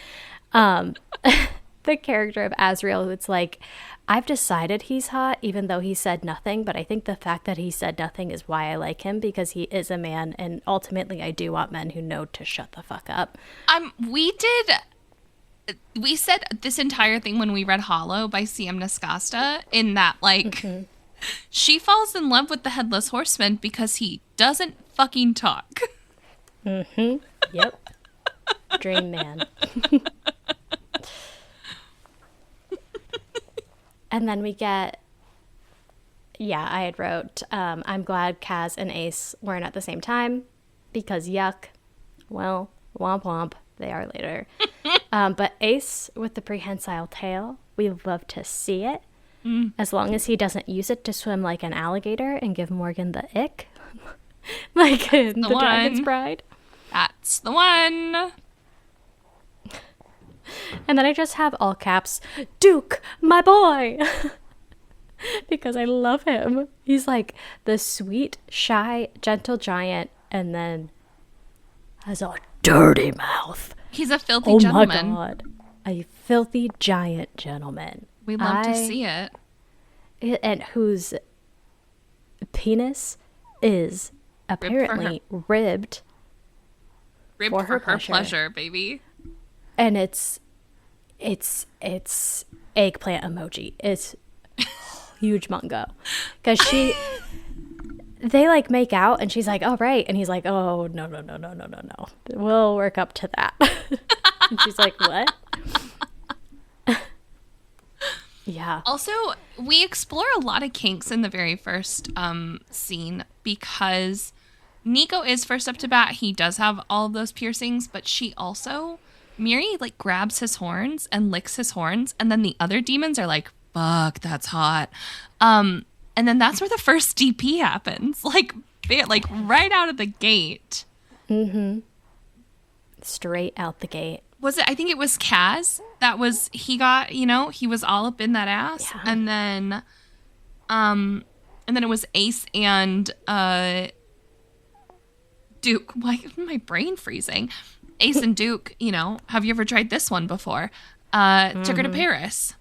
The character of Azriel, who it's like, I've decided he's hot, even though he said nothing, but I think the fact that he said nothing is why I like him, because he is a man, and ultimately I do want men who know to shut the fuck up. We said this entire thing when we read Hollow by C.M. Nascasta, in that, like, she falls in love with the Headless Horseman because he doesn't fucking talk. Yep. Dream man. And then we get, I had wrote, I'm glad Kaz and Ace weren't at the same time, because yuck. Well, womp womp, they are later. But Ace with the prehensile tail, we love to see it. As long as he doesn't use it to swim like an alligator and give Morgan the ick. Like in The Dragon's Bride. That's the one. And then I just have all caps, Duke, my boy. Because I love him. He's like the sweet, shy, gentle giant, and then has a dirty mouth. He's a filthy gentleman. Oh my God. A filthy giant gentleman. We love to see it. And whose penis is apparently ribbed for her pleasure, baby. And it's eggplant emoji. It's huge mungo. Because they, like, make out, and she's like, oh, right. And he's like, oh, no. We'll work up to that. And she's like, what? Yeah. Also, we explore a lot of kinks in the very first scene, because Nico is first up to bat. He does have all of those piercings, but she also... Miri, like, grabs his horns and licks his horns, and then the other demons are like, fuck, that's hot. And then that's where the first DP happens. Like right out of the gate. Straight out the gate. Was it? I think it was Kaz. That was, he got, he was all up in that ass. Yeah. And then it was Ace and Duke, why is my brain freezing? Ace and Duke, you know, have you ever tried this one before? Took her to Paris.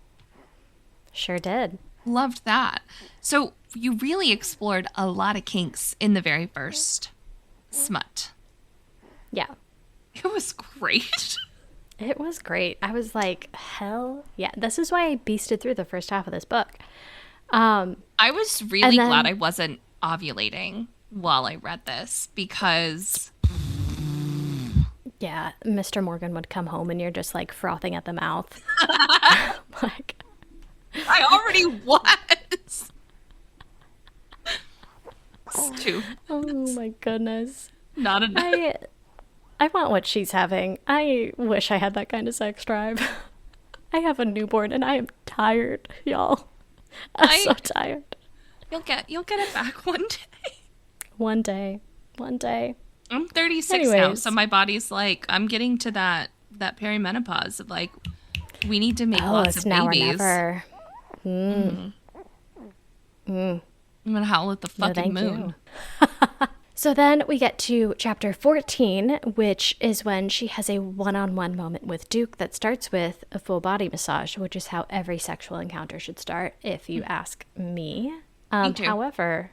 Sure did. Loved that. So you really explored a lot of kinks in the very first Smut. Yeah. It was great. It was great. I was like, hell yeah. This is why I beasted through the first half of this book. I was really glad I wasn't ovulating while I read this because... Yeah, Mr. Morgan would come home and you're just like frothing at the mouth. Like, I already was. Oh my goodness. Not enough. I want what she's having. I wish I had that kind of sex drive. I have a newborn and I am tired, y'all. I'm so tired. You'll get it back one day. One day. I'm 36 now, so my body's like, I'm getting to that perimenopause of like, we need to make lots of now babies. Or never. I'm gonna howl at the fucking moon. So then we get to chapter 14, which is when she has a one-on-one moment with Duke that starts with a full body massage, which is how every sexual encounter should start, if you ask me. Me too. However,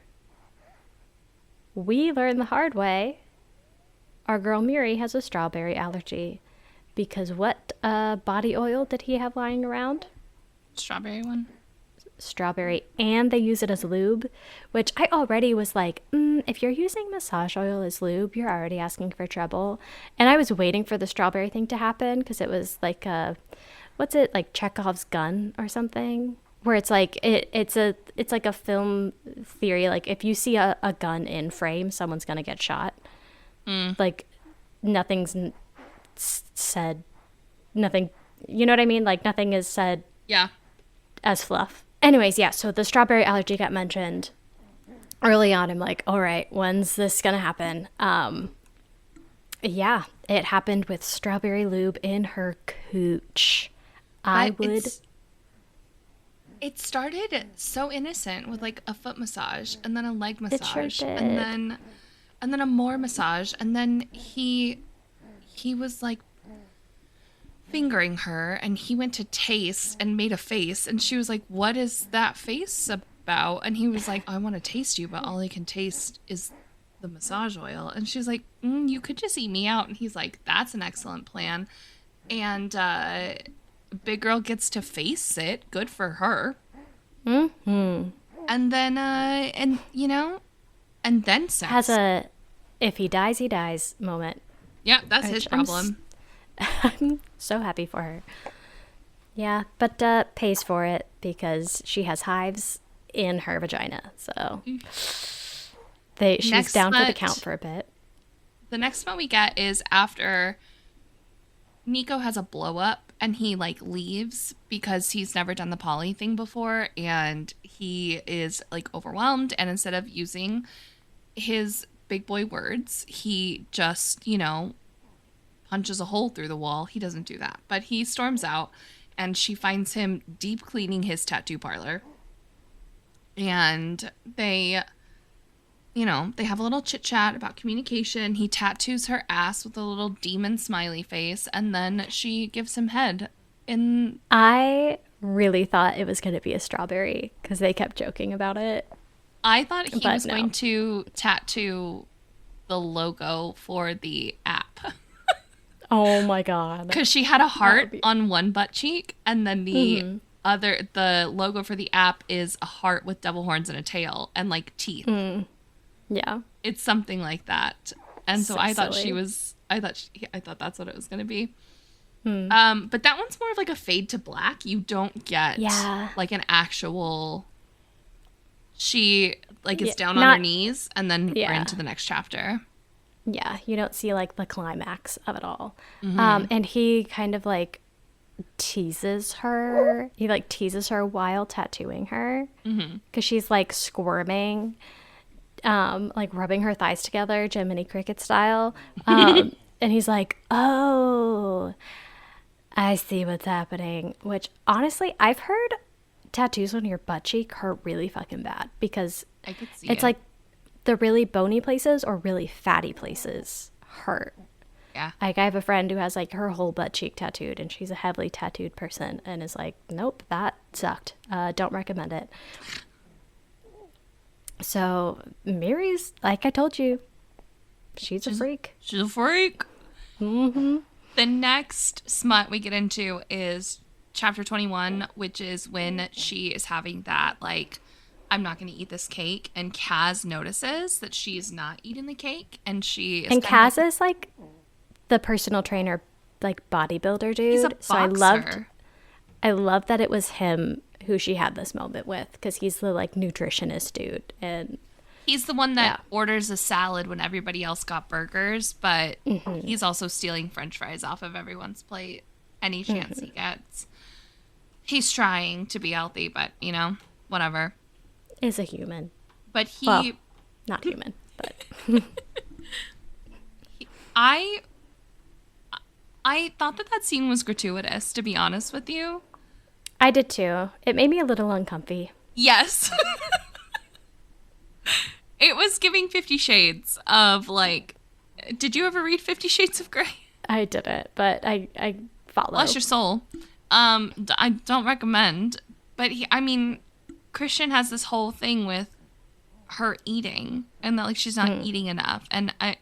we learn the hard way. Our girl Miri has a strawberry allergy. Because what body oil did he have lying around? Strawberry one. Strawberry, and they use it as lube, which I already was like, if you're using massage oil as lube, you're already asking for trouble. And I was waiting for the strawberry thing to happen because it was like what's it, like Chekhov's gun or something, where it's like it's like a film theory, like if you see a gun in frame, someone's gonna get shot. Like nothing's said, nothing, you know what I mean, like nothing is said as fluff. Anyways, yeah, so the strawberry allergy got mentioned early on. I'm like, all right, when's this gonna happen? Yeah, it happened with strawberry lube in her cooch. It started so innocent with like a foot massage and then a leg massage. It sure did. And then a more massage, and then he was like fingering her, and he went to taste and made a face, and she was like, what is that face about? And he was like, I want to taste you, but all I can taste is the massage oil. And she was like, you could just eat me out. And he's like, that's an excellent plan. And big girl gets to face it. Good for her. And then and then sex. Has a if he dies, he dies moment. Yeah, that's his problem. I'm so happy for her. Yeah, but pays for it because she has hives in her vagina. So she's down for the count for a bit. The next one we get is after Nico has a blow up and he like leaves because he's never done the poly thing before, and he is like overwhelmed, and instead of using his big boy words, he just, punches a hole through the wall. He doesn't do that, but he storms out, and she finds him deep cleaning his tattoo parlor. And they have a little chit chat about communication. He tattoos her ass with a little demon smiley face, and then she gives him head. I really thought it was going to be a strawberry because they kept joking about it. I thought he was going to tattoo the logo for the app. Oh my god! Because she had a heart on one butt cheek, and then the logo for the app is a heart with devil horns and a tail and like teeth. Yeah, it's something like that. And so I thought silly. I thought that's what it was going to be. But that one's more of like a fade to black. You don't get like an actual. She like is down on her knees, and then we're into the next chapter. Yeah, you don't see like the climax of it all. And he kind of like teases her. He like teases her while tattooing her because she's like squirming, like rubbing her thighs together, Jiminy Cricket style. And he's like, "Oh, I see what's happening." Which honestly, I've heard tattoos on your butt cheek hurt really fucking bad because I could see it's it. like the really bony places or really fatty places hurt. Yeah. Like, I have a friend who has, like, her whole butt cheek tattooed, and she's a heavily tattooed person, and is like, nope, that sucked. Don't recommend it. So, Miri's, like I told you, she's a freak. She's a freak. Mm-hmm. The next smut we get into is chapter 21, which is when she is having that, like, I'm not going to eat this cake. And Kaz notices that she's not eating the cake. And she is. And Kaz is, like, the personal trainer, like, bodybuilder dude. He's a boxer. So I loved that it was him who she had this moment with, because he's the, like, nutritionist dude. And he's the one that orders a salad when everybody else got burgers, but he's also stealing French fries off of everyone's plate any chance he gets. He's trying to be healthy, but, you know, whatever. Is a human. But he... Well, not human, but... I thought that scene was gratuitous, to be honest with you. I did too. It made me a little uncomfy. Yes. It was giving 50 Shades of, like... Did you ever read 50 Shades of Grey? I didn't, but I follow. Bless your soul. I don't recommend. But, Christian has this whole thing with her eating. And that, like, she's not eating enough. And, I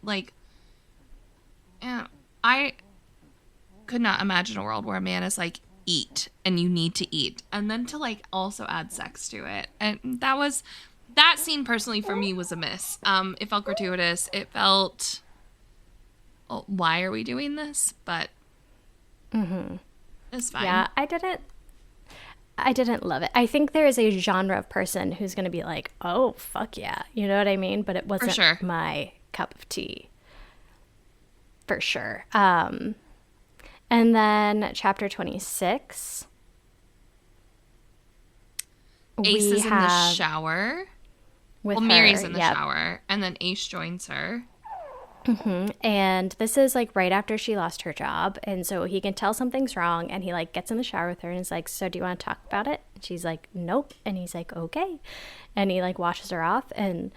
could not imagine a world where a man is like, eat, and you need to eat. And then to, like, also add sex to it. And that scene personally for me was a miss. It felt gratuitous. It felt, why are we doing this? But it's fine. Yeah, I didn't love it. I think there is a genre of person who's going to be like, oh, fuck yeah. You know what I mean? But it wasn't my cup of tea. For sure. And then chapter 26. Ace is in the shower. Miri's in the shower. And then Ace joins her. And this is, like, right after she lost her job. And so he can tell something's wrong. And he, like, gets in the shower with her and is like, so do you want to talk about it? And she's like, nope. And he's like, okay. And he, like, washes her off and,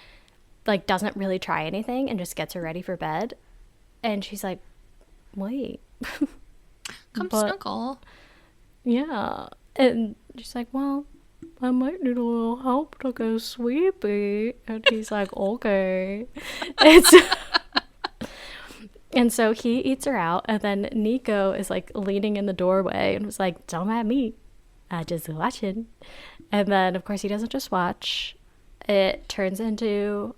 like, doesn't really try anything and just gets her ready for bed. And she's like, wait. Come snuggle. Yeah. And she's like, well, I might need a little help to go sleepy. And he's like, okay. And so he eats her out. And then Nico is, like, leaning in the doorway and was like, don't mind me. I just watching. And then, of course, he doesn't just watch. It turns into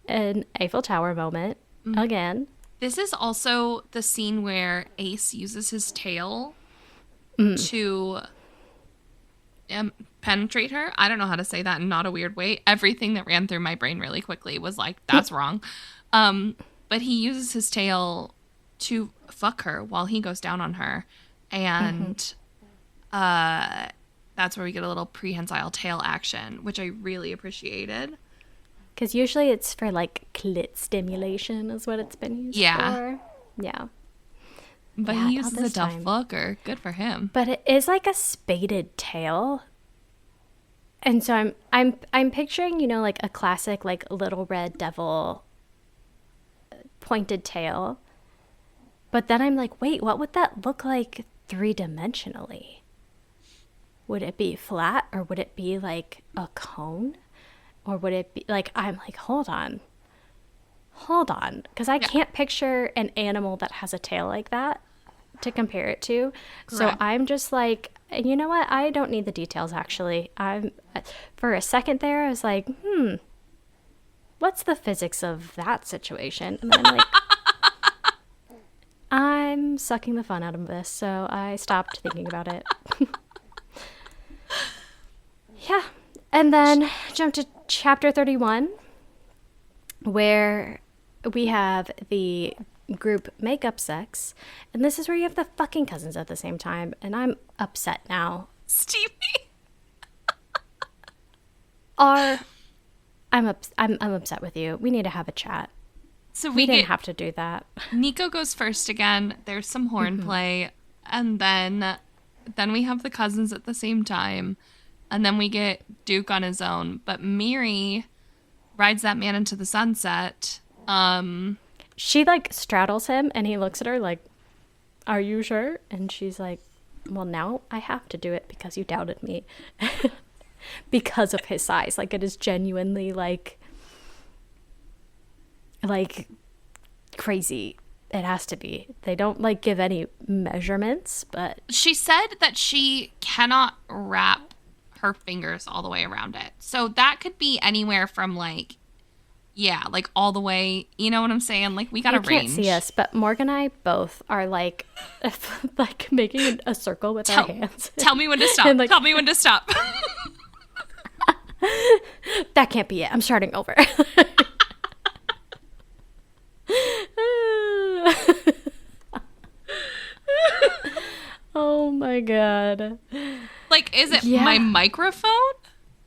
an Eiffel Tower moment again. This is also the scene where Ace uses his tail to penetrate her. I don't know how to say that in not a weird way. Everything that ran through my brain really quickly was like, that's wrong. But he uses his tail to fuck her while he goes down on her. And that's where we get a little prehensile tail action, which I really appreciated. Because usually it's for, like, clit stimulation is what it's been used for. Yeah. But he uses it to fuck her. Good for him. But it is, like, a spaded tail. And so I'm picturing, you know, like, a classic, like, Little Red Devil pointed tail. But then I'm like, wait, what would that look like three-dimensionally? Would it be flat, or would it be, like, a cone? Or would it be, like, I'm like, hold on. Because I can't picture an animal that has a tail like that to compare it to. Correct. So I'm just like, you know what? I don't need the details, actually. For a second there, I was like, what's the physics of that situation? And then I'm like, I'm sucking the fun out of this. So I stopped thinking about it. Yeah. And then jump to chapter 31, where we have the group makeup sex. And this is where you have the fucking cousins at the same time. And I'm upset now. Stevie. I'm upset with you. We need to have a chat. So we didn't have to do that. Nico goes first again. There's some horn play. And then we have the cousins at the same time. And then we get Duke on his own. But Miri rides that man into the sunset. She like straddles him and he looks at her like, are you sure? And she's like, well, now I have to do it because you doubted me. Because of his size. Like, it is genuinely like crazy. It has to be. They don't like give any measurements, but she said that she cannot wrap her fingers all the way around it. So that could be anywhere from like, yeah, like all the way, you know what I'm saying? Like, we got a range. You can't see us, but Morgan and I both are like like making a circle with our hands. Tell me when to stop. Like, tell me when to stop. That can't be it. I'm starting over. Oh my god. Like, is it my microphone?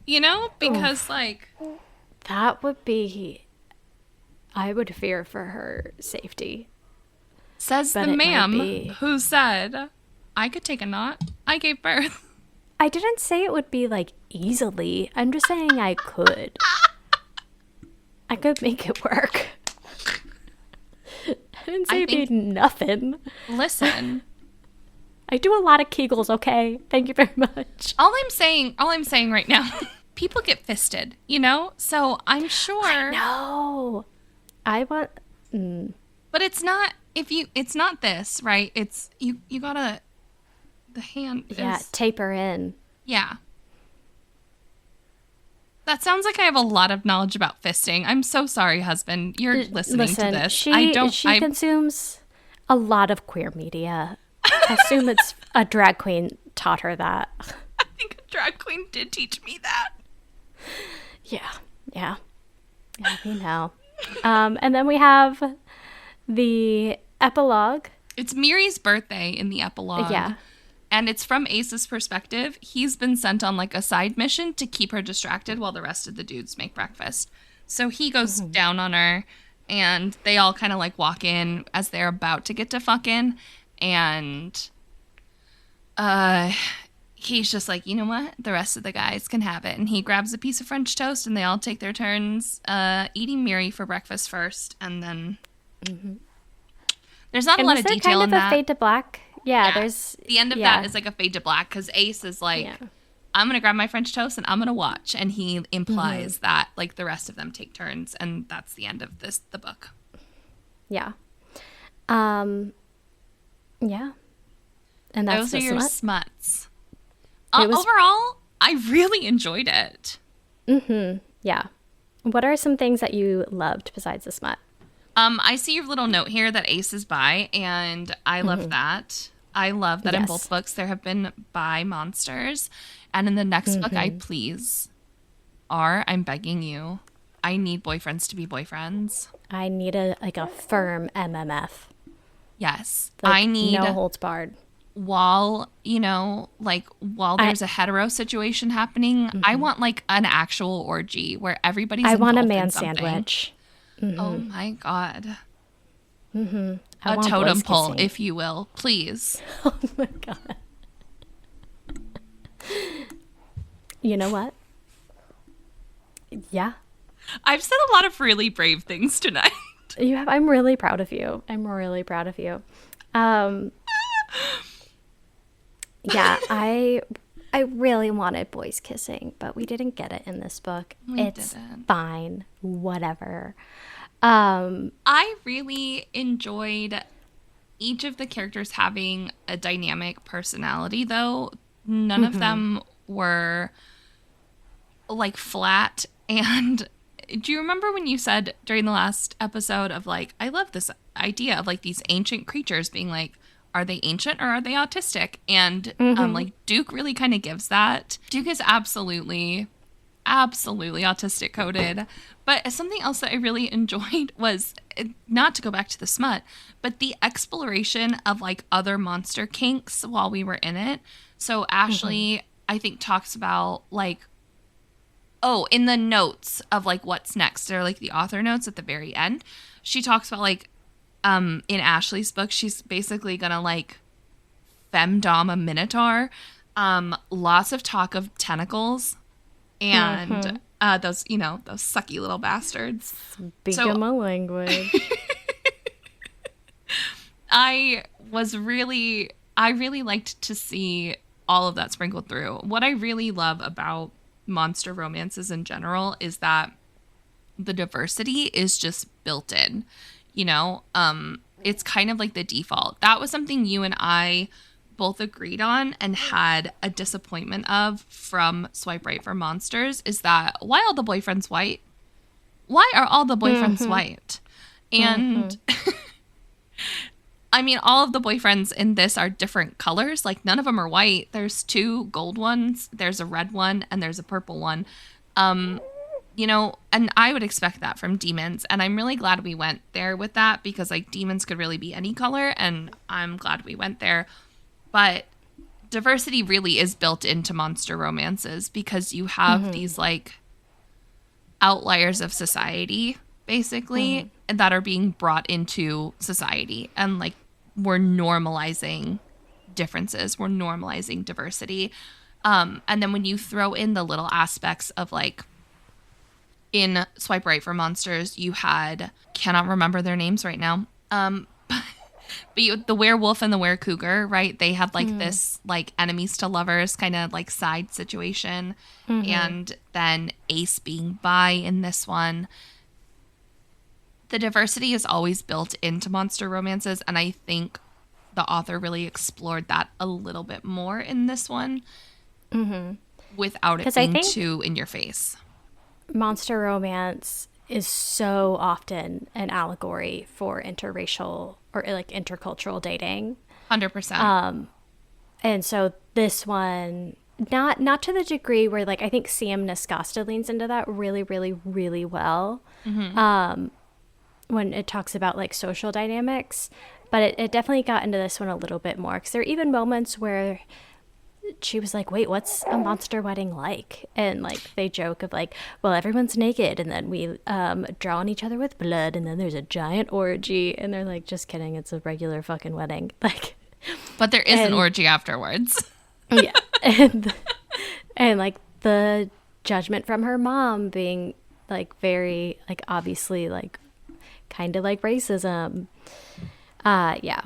You know? Because like, that would be, I would fear for her safety. Says the ma'am who said, I could take a knot. I gave birth. I didn't say it would be like easily. I'm just saying I could. I could make it work. I didn't say it'd be nothing. Listen. I do a lot of Kegels, okay? Thank you very much. All I'm saying right now, people get fisted, you know? So I'm sure. I know. I want. But it's not, it's not this, right? It's, you gotta, the hand is. Taper in. Yeah. That sounds like I have a lot of knowledge about fisting. I'm so sorry, husband. You're listening to this. She consumes a lot of queer media. I assume it's a drag queen taught her that. I think a drag queen did teach me that. Yeah, we know. And then we have the epilogue. It's Miri's birthday in the epilogue. Yeah. And it's from Ace's perspective. He's been sent on like a side mission to keep her distracted while the rest of the dudes make breakfast. So he goes down on her and they all kind of like walk in as they're about to get to fucking. And he's just like, you know what? The rest of the guys can have it. And he grabs a piece of French toast and they all take their turns eating Miri for breakfast first. And then there's not a lot of detail in that. Kind of a fade to black. Yeah, there's... The end of that is like a fade to black because Ace is like, I'm going to grab my French toast and I'm going to watch. And he implies that like the rest of them take turns. And that's the end of the book. Yeah. Yeah. And that's those are your smuts. Overall, I really enjoyed it. Yeah. What are some things that you loved besides the smut? I see your little note here that Ace is bi, and I love that. I love that in both books there have been bi monsters. And in the next book, I'm begging you, I need boyfriends to be boyfriends. I need a firm MMF. Yes. Like, I need no holds barred. While there's a hetero situation happening, I want like an actual orgy where everybody's involved. I want a man sandwich. Oh my god. A totem pole, if you will, please. Oh my god. You know what? Yeah. I've said a lot of really brave things tonight. You have. I'm really proud of you. Yeah, I really wanted boys kissing, but we didn't get it in this book. It's fine. Whatever. I really enjoyed each of the characters having a dynamic personality, though. None of them were like flat. And do you remember when you said during the last episode of like, I love this idea of like these ancient creatures being like, are they ancient or are they autistic? And like Duke really kind of gives that. Duke is absolutely autistic coded. But something else that I really enjoyed was, not to go back to the smut, but the exploration of like other monster kinks while we were in it. So Ashley, I think, talks about like, in the notes of like what's next, or like the author notes at the very end, she talks about like, in Ashley's book, she's basically gonna like femdom a minotaur. Lots of talk of tentacles and Those sucky little bastards. Speaking my language. I really liked to see all of that sprinkled through. What I really love about monster romances in general is that the diversity is just built in, it's kind of like the default. That was something you and I both agreed on and had a disappointment of from Swipe Right for Monsters, is that why all the boyfriends white? Why are all the boyfriends white? And I mean, all of the boyfriends in this are different colors. Like, none of them are white. There's 2 gold ones, there's a red one, and there's a purple one. And I would expect that from demons. And I'm really glad we went there with that, because, like, demons could really be any color, and I'm glad we went there. But diversity really is built into monster romances, because you have these, like, outliers of society, basically, that are being brought into society. And, like, we're normalizing differences. We're normalizing diversity. And then when you throw in the little aspects of, like, in Swipe Right for Monsters, you had, cannot remember their names right now, but the werewolf and the were-cougar, right? They had, like, this, like, enemies to lovers kind of, like, side situation. And then Ace being bi in this one. The diversity is always built into monster romances, and I think the author really explored that a little bit more in this one, without it being too in your face. Monster romance is so often an allegory for interracial or, like, intercultural dating. 100%. And so this one, not to the degree where, like, I think CM Nascosta leans into that really, really, really well. When it talks about, like, social dynamics, but it definitely got into this one a little bit more, because there are even moments where she was like, wait, what's a monster wedding like? And, like, they joke of, like, well, everyone's naked, and then we draw on each other with blood, and then there's a giant orgy, and they're like, just kidding, it's a regular fucking wedding. Like, but there is an orgy afterwards. Yeah. And like, the judgment from her mom being, like, very, like, obviously, like, kind of like racism. Yeah.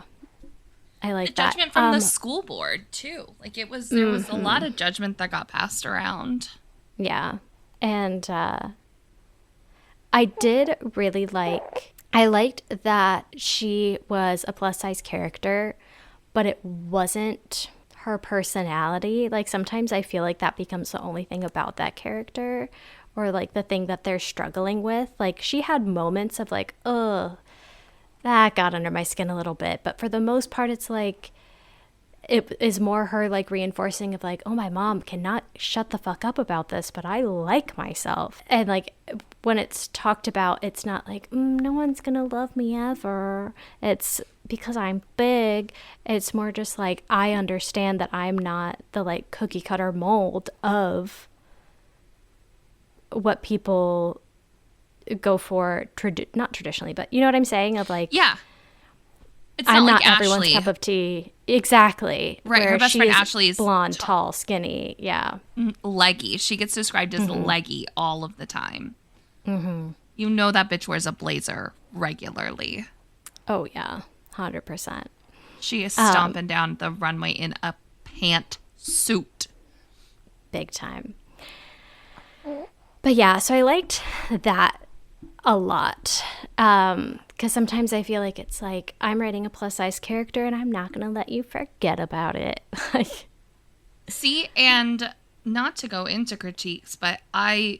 I like the judgment from the school board too. Like, there was a lot of judgment that got passed around. Yeah. And I did really I liked that she was a plus size character, but it wasn't her personality. Like, sometimes I feel like that becomes the only thing about that character, or, like, the thing that they're struggling with. Like, she had moments of, like, ugh, that got under my skin a little bit. But for the most part, it's like, it is more her, like, reinforcing of, like, oh, my mom cannot shut the fuck up about this, but I like myself. And, like, when it's talked about, it's not like, no one's gonna love me ever. It's because I'm big. It's more just like, I understand that I'm not the, like, cookie cutter mold of what people go for, not traditionally, but you know what I'm saying, of, like, yeah, it's I'm not like everyone's Ashley. cup of tea. Exactly. Right. Her best friend Ashley's blonde, tall, skinny. Yeah. Leggy. She gets described as leggy all of the time. You know that bitch wears a blazer regularly. Oh yeah, 100%. She is stomping down the runway in a pantsuit. Big time. But yeah, so I liked that a lot. Because sometimes I feel like it's like, I'm writing a plus size character and I'm not going to let you forget about it. See, and not to go into critiques, but I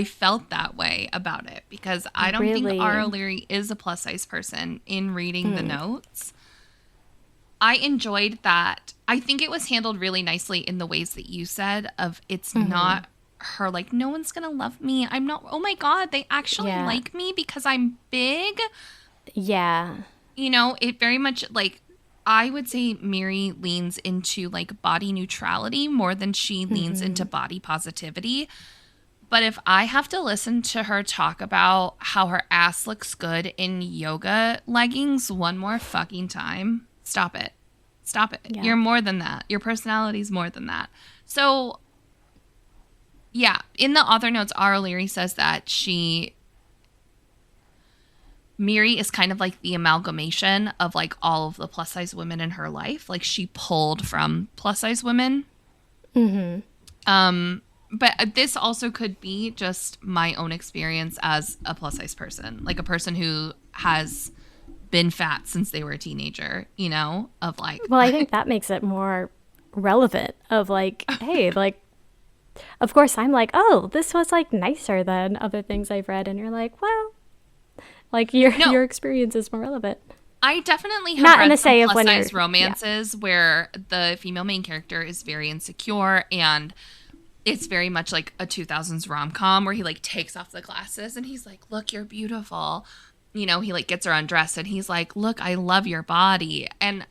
felt that way about it, because I don't think R. O'Leary is a plus size person in reading the notes. I enjoyed that. I think it was handled really nicely in the ways that you said, of it's not her, like, no one's gonna love me. I'm not, oh my God, they actually like me because I'm big. Yeah. You know, it very much, like, I would say Miri leans into, like, body neutrality more than she leans into body positivity. But if I have to listen to her talk about how her ass looks good in yoga leggings one more fucking time, stop it. Stop it. Yeah. You're more than that. Your personality's more than that. So Yeah. In the author notes, R. O'Leary says that Miri is kind of like the amalgamation of like all of the plus size women in her life. Like she pulled from plus size women. Mm-hmm. But this also could be just my own experience as a plus size person, like a person who has been fat since they were a teenager, you know, of like. Well, I think that makes it more relevant of like, hey, like, of course I'm like, oh, this was like nicer than other things I've read. And you're like, well. Like your experience is more relevant. I definitely have read some plus size romances where the female main character is very insecure, and it's very much like a 2000s rom-com where he like takes off the glasses and he's like, look, you're beautiful. You know, he like gets her undressed and he's like, look, I love your body. And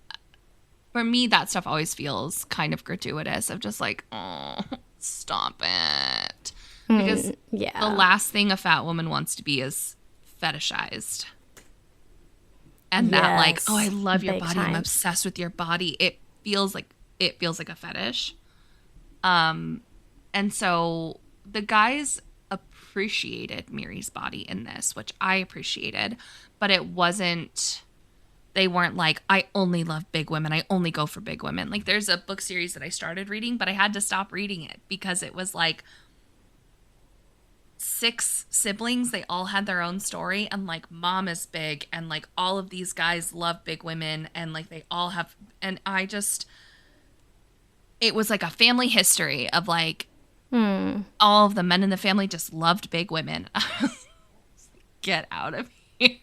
for me, that stuff always feels kind of gratuitous of just like, oh, stop it. Because the last thing a fat woman wants to be is fetishized. And that like, oh, I love your body. I'm obsessed with your body. It feels like a fetish. And so the guys appreciated Miri's body in this, which I appreciated, but they weren't like, I only love big women. I only go for big women. Like there's a book series that I started reading, but I had to stop reading it because it was like 6 siblings. They all had their own story, and like mom is big, and like all of these guys love big women, and like they all have, and it was like a family history of like all of the men in the family just loved big women. Get out of here.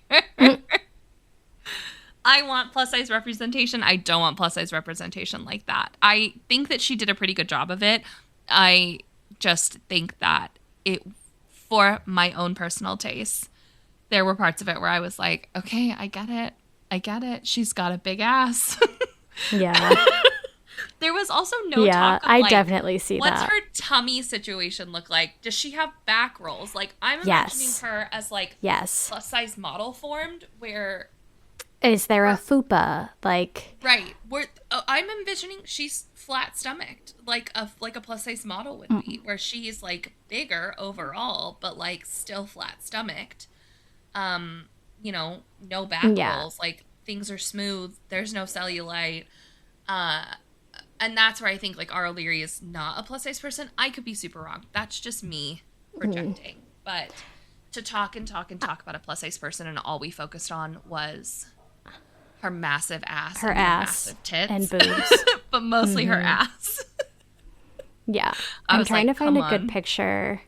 I want plus size representation. I don't want plus size representation like that. I think that she did a pretty good job of it. I just think that for my own personal taste, there were parts of it where I was like, okay, I get it. She's got a big ass. Yeah. There was also no talk of, I definitely see what's that. her tummy situation look like? Does she have back rolls? Like, I'm imagining her as, like, plus-size model formed, where... Is there a fupa? Like... Right. I'm envisioning she's flat-stomached, like a plus-size model would be, where she's, like, bigger overall, but, like, still flat-stomached. You know, no back rolls. Like, things are smooth. There's no cellulite. And that's where I think, like, R. O'Leary is not a plus-size person. I could be super wrong. That's just me projecting. But to talk about a plus-size person, and all we focused on was her massive ass. Her ass. Massive tits. And boobs. But mostly her ass. Yeah. I'm trying to find a good picture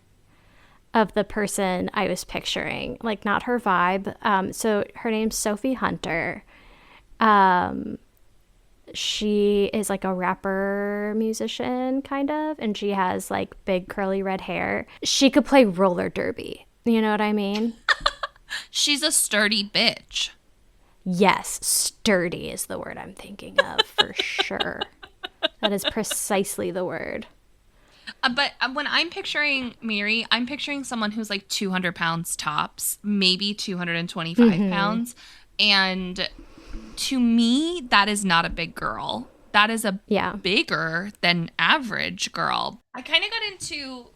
of the person I was picturing. Like, not her vibe. So her name's Sophie Hunter. She is like a rapper musician kind of, and she has like big curly red hair. She could play roller derby. You know what I mean? She's a sturdy bitch. Yes, sturdy is the word I'm thinking of for sure. That is precisely the word. But when I'm picturing Miri, I'm picturing someone who's like 200 pounds tops, maybe 225 pounds. And to me, that is not a big girl. That is a bigger than average girl. I kind of got into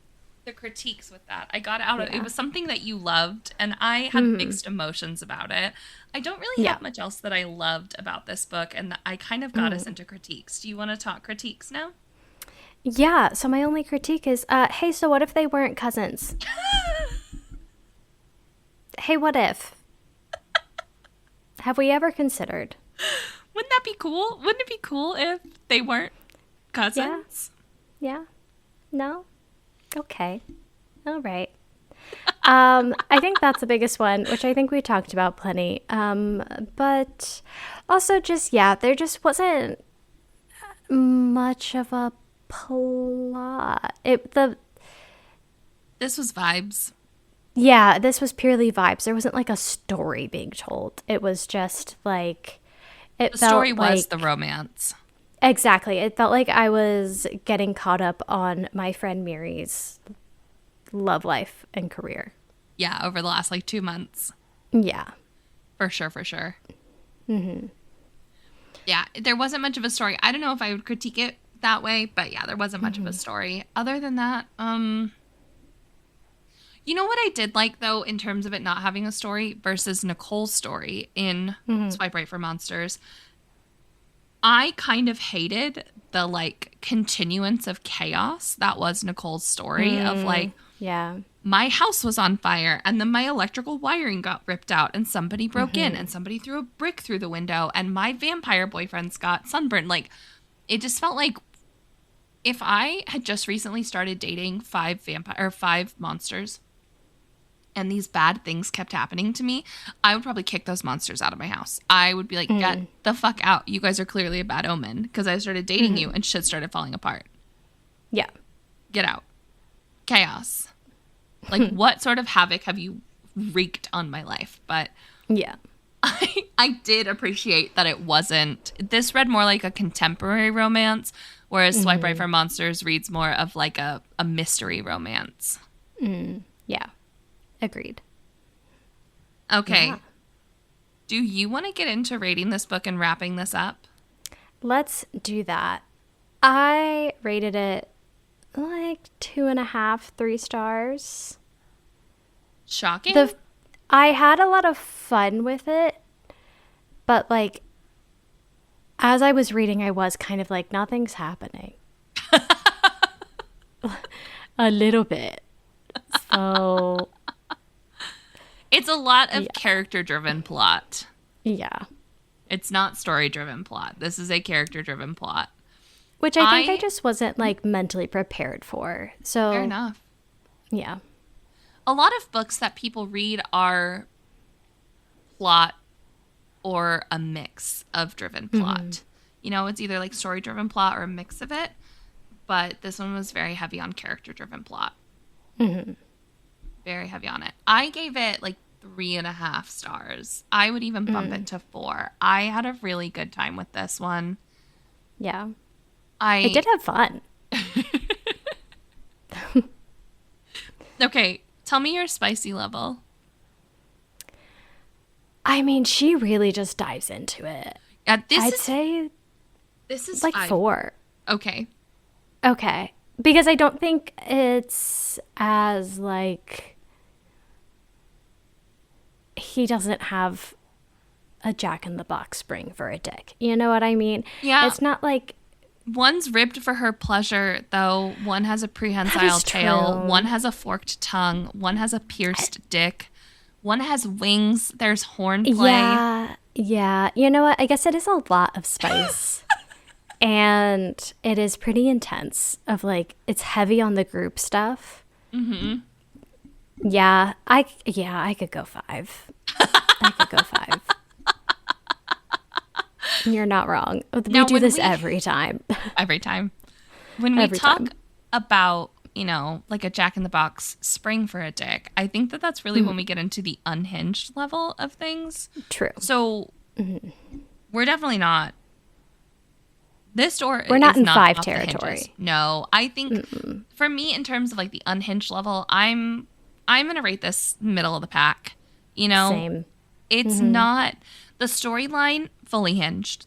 the critiques with that. I got out of it. Was something that you loved, and I had mixed emotions about it. I don't really have much else that I loved about this book, and I kind of got us into critiques. Do you want to talk critiques now? Yeah, so my only critique is, hey, so what if they weren't cousins? Hey, what if? Have we ever considered? Wouldn't that be cool? Wouldn't it be cool if they weren't cousins? Yeah. No? Okay. All right. I think that's the biggest one, which I think we talked about plenty. But also just, there just wasn't much of a plot. This was vibes. Yeah, this was purely vibes. There wasn't like a story being told. It was just like the story was the romance. Exactly. It felt like I was getting caught up on my friend Miri's love life and career. Yeah, over the last like 2 months. Yeah. For sure. Mm-hmm. Yeah, there wasn't much of a story. I don't know if I would critique it that way, but yeah, there wasn't much of a story. Other than that, You know what I did like, though, in terms of it not having a story versus Nicole's story in Swipe Right for Monsters? I kind of hated the, like, continuance of chaos that was Nicole's story of, like, my house was on fire, and then my electrical wiring got ripped out, and somebody broke in, and somebody threw a brick through the window, and my vampire boyfriends got sunburned. Like, it just felt like if I had just recently started dating 5 monsters, and these bad things kept happening to me, I would probably kick those monsters out of my house. I would be like, get the fuck out. You guys are clearly a bad omen because I started dating you and shit started falling apart. Yeah. Get out. Chaos. Like, what sort of havoc have you wreaked on my life? But yeah, I did appreciate that it wasn't. This read more like a contemporary romance, whereas Swipe Right for Monsters reads more of like a mystery romance. Yeah. Agreed. Okay. Yeah. Do you want to get into rating this book and wrapping this up? Let's do that. I rated it like 2.5, 3 stars. Shocking. I had a lot of fun with it, but like as I was reading, I was kind of like, nothing's happening. A little bit. So it's a lot of character-driven plot. Yeah. It's not story-driven plot. This is a character-driven plot. Which I think I just wasn't, like, mentally prepared for. So fair enough. Yeah. A lot of books that people read are plot or a mix of driven plot. You know, it's either, like, story-driven plot or a mix of it. But this one was very heavy on character-driven plot. Very heavy on it. I gave it like 3.5 stars. I would even bump it to 4. I had a really good time with this one. Yeah. I did have fun. Okay, tell me your spicy level. I mean, she really just dives into it. I'd say this is like 4. Okay. Okay. Because I don't think it's as, like, he doesn't have a jack-in-the-box spring for a dick. You know what I mean? Yeah. It's not like... One's ribbed for her pleasure, though. One has a prehensile tail. True. One has a forked tongue. One has a pierced dick. One has wings. There's hornplay. Yeah. You know what? I guess it is a lot of spice. And it is pretty intense of, like, it's heavy on the group stuff. Yeah, I could go 5. I could go 5. You're not wrong. We do this every time. Every time. When we talk about, you know, like a jack-in-the-box spring for a dick, I think that that's really when we get into the unhinged level of things. True. So we're definitely not. This door we're not in not 5 territory. No, I think for me, in terms of like the unhinged level, I'm gonna rate this middle of the pack. You know, same. It's not the storyline fully hinged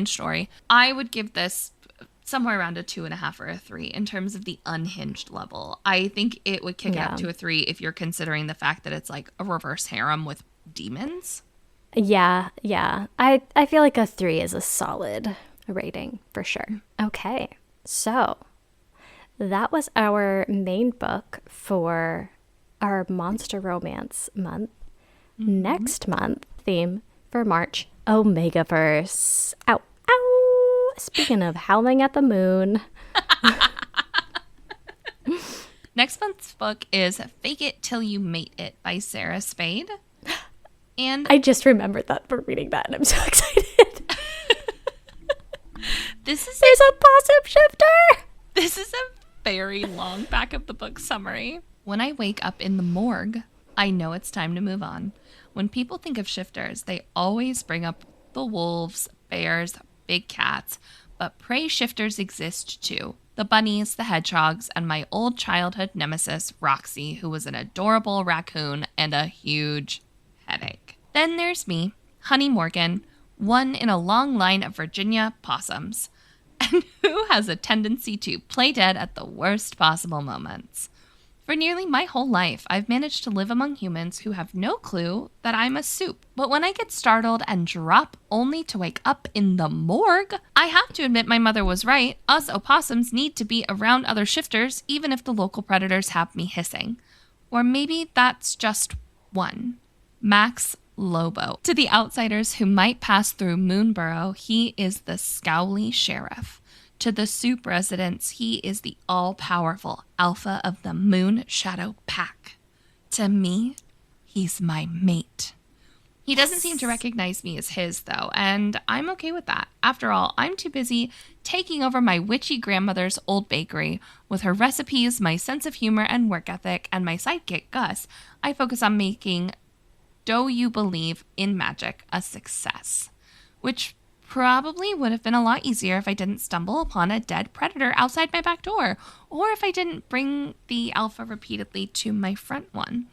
story. I would give this somewhere around a 2.5 or a 3 in terms of the unhinged level. I think it would kick it up to a 3 if you're considering the fact that it's like a reverse harem with demons. Yeah. I feel like a 3 is a solid rating for sure. Okay, so that was our main book for our monster romance month. Next month, theme for March, Omegaverse. Ow, ow. Speaking of howling at the moon. Next month's book is Fake It Till You Mate It by Sarah Spade. And I just remembered that for reading that, and I'm so excited. There's a possum shifter. This is a very long back of the book summary. When I wake up in the morgue, I know it's time to move on. When people think of shifters, they always bring up the wolves, bears, big cats, but prey shifters exist too. The bunnies, the hedgehogs, and my old childhood nemesis, Roxy, who was an adorable raccoon and a huge headache. Then there's me, Honey Morgan, one in a long line of Virginia possums, and who has a tendency to play dead at the worst possible moments. For nearly my whole life, I've managed to live among humans who have no clue that I'm a soup. But when I get startled and drop only to wake up in the morgue, I have to admit my mother was right. Us opossums need to be around other shifters, even if the local predators have me hissing. Or maybe that's just one. Max Lobo. To the outsiders who might pass through Moonborough, he is the scowly sheriff. To the soup residents, he is the all-powerful alpha of the Moon Shadow Pack. To me, he's my mate. He doesn't seem to recognize me as his, though, and I'm okay with that. After all, I'm too busy taking over my witchy grandmother's old bakery. With her recipes, my sense of humor and work ethic, and my sidekick, Gus, I focus on making Do You Believe in Magic a success. Which probably would have been a lot easier if I didn't stumble upon a dead predator outside my back door, or if I didn't bring the alpha repeatedly to my front one.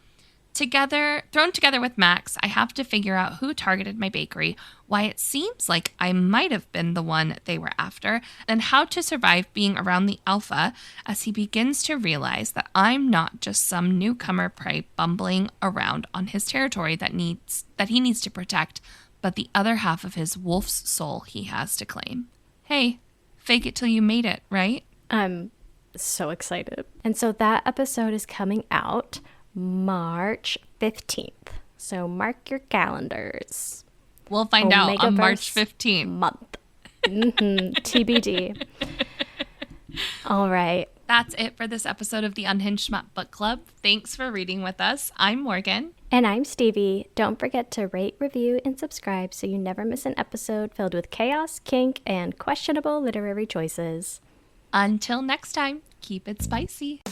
Thrown together with Max, I have to figure out who targeted my bakery, why it seems like I might have been the one they were after, and how to survive being around the alpha as he begins to realize that I'm not just some newcomer prey bumbling around on his territory that he needs to protect, but the other half of his wolf's soul he has to claim. Hey, fake it till you made it, right? I'm so excited. And so that episode is coming out March 15th. So mark your calendars. We'll find out on March 15th. Month. TBD. All right. That's it for this episode of the Unhinged Smut Book Club. Thanks for reading with us. I'm Morgan. And I'm Stevie. Don't forget to rate, review, and subscribe so you never miss an episode filled with chaos, kink, and questionable literary choices. Until next time, keep it spicy.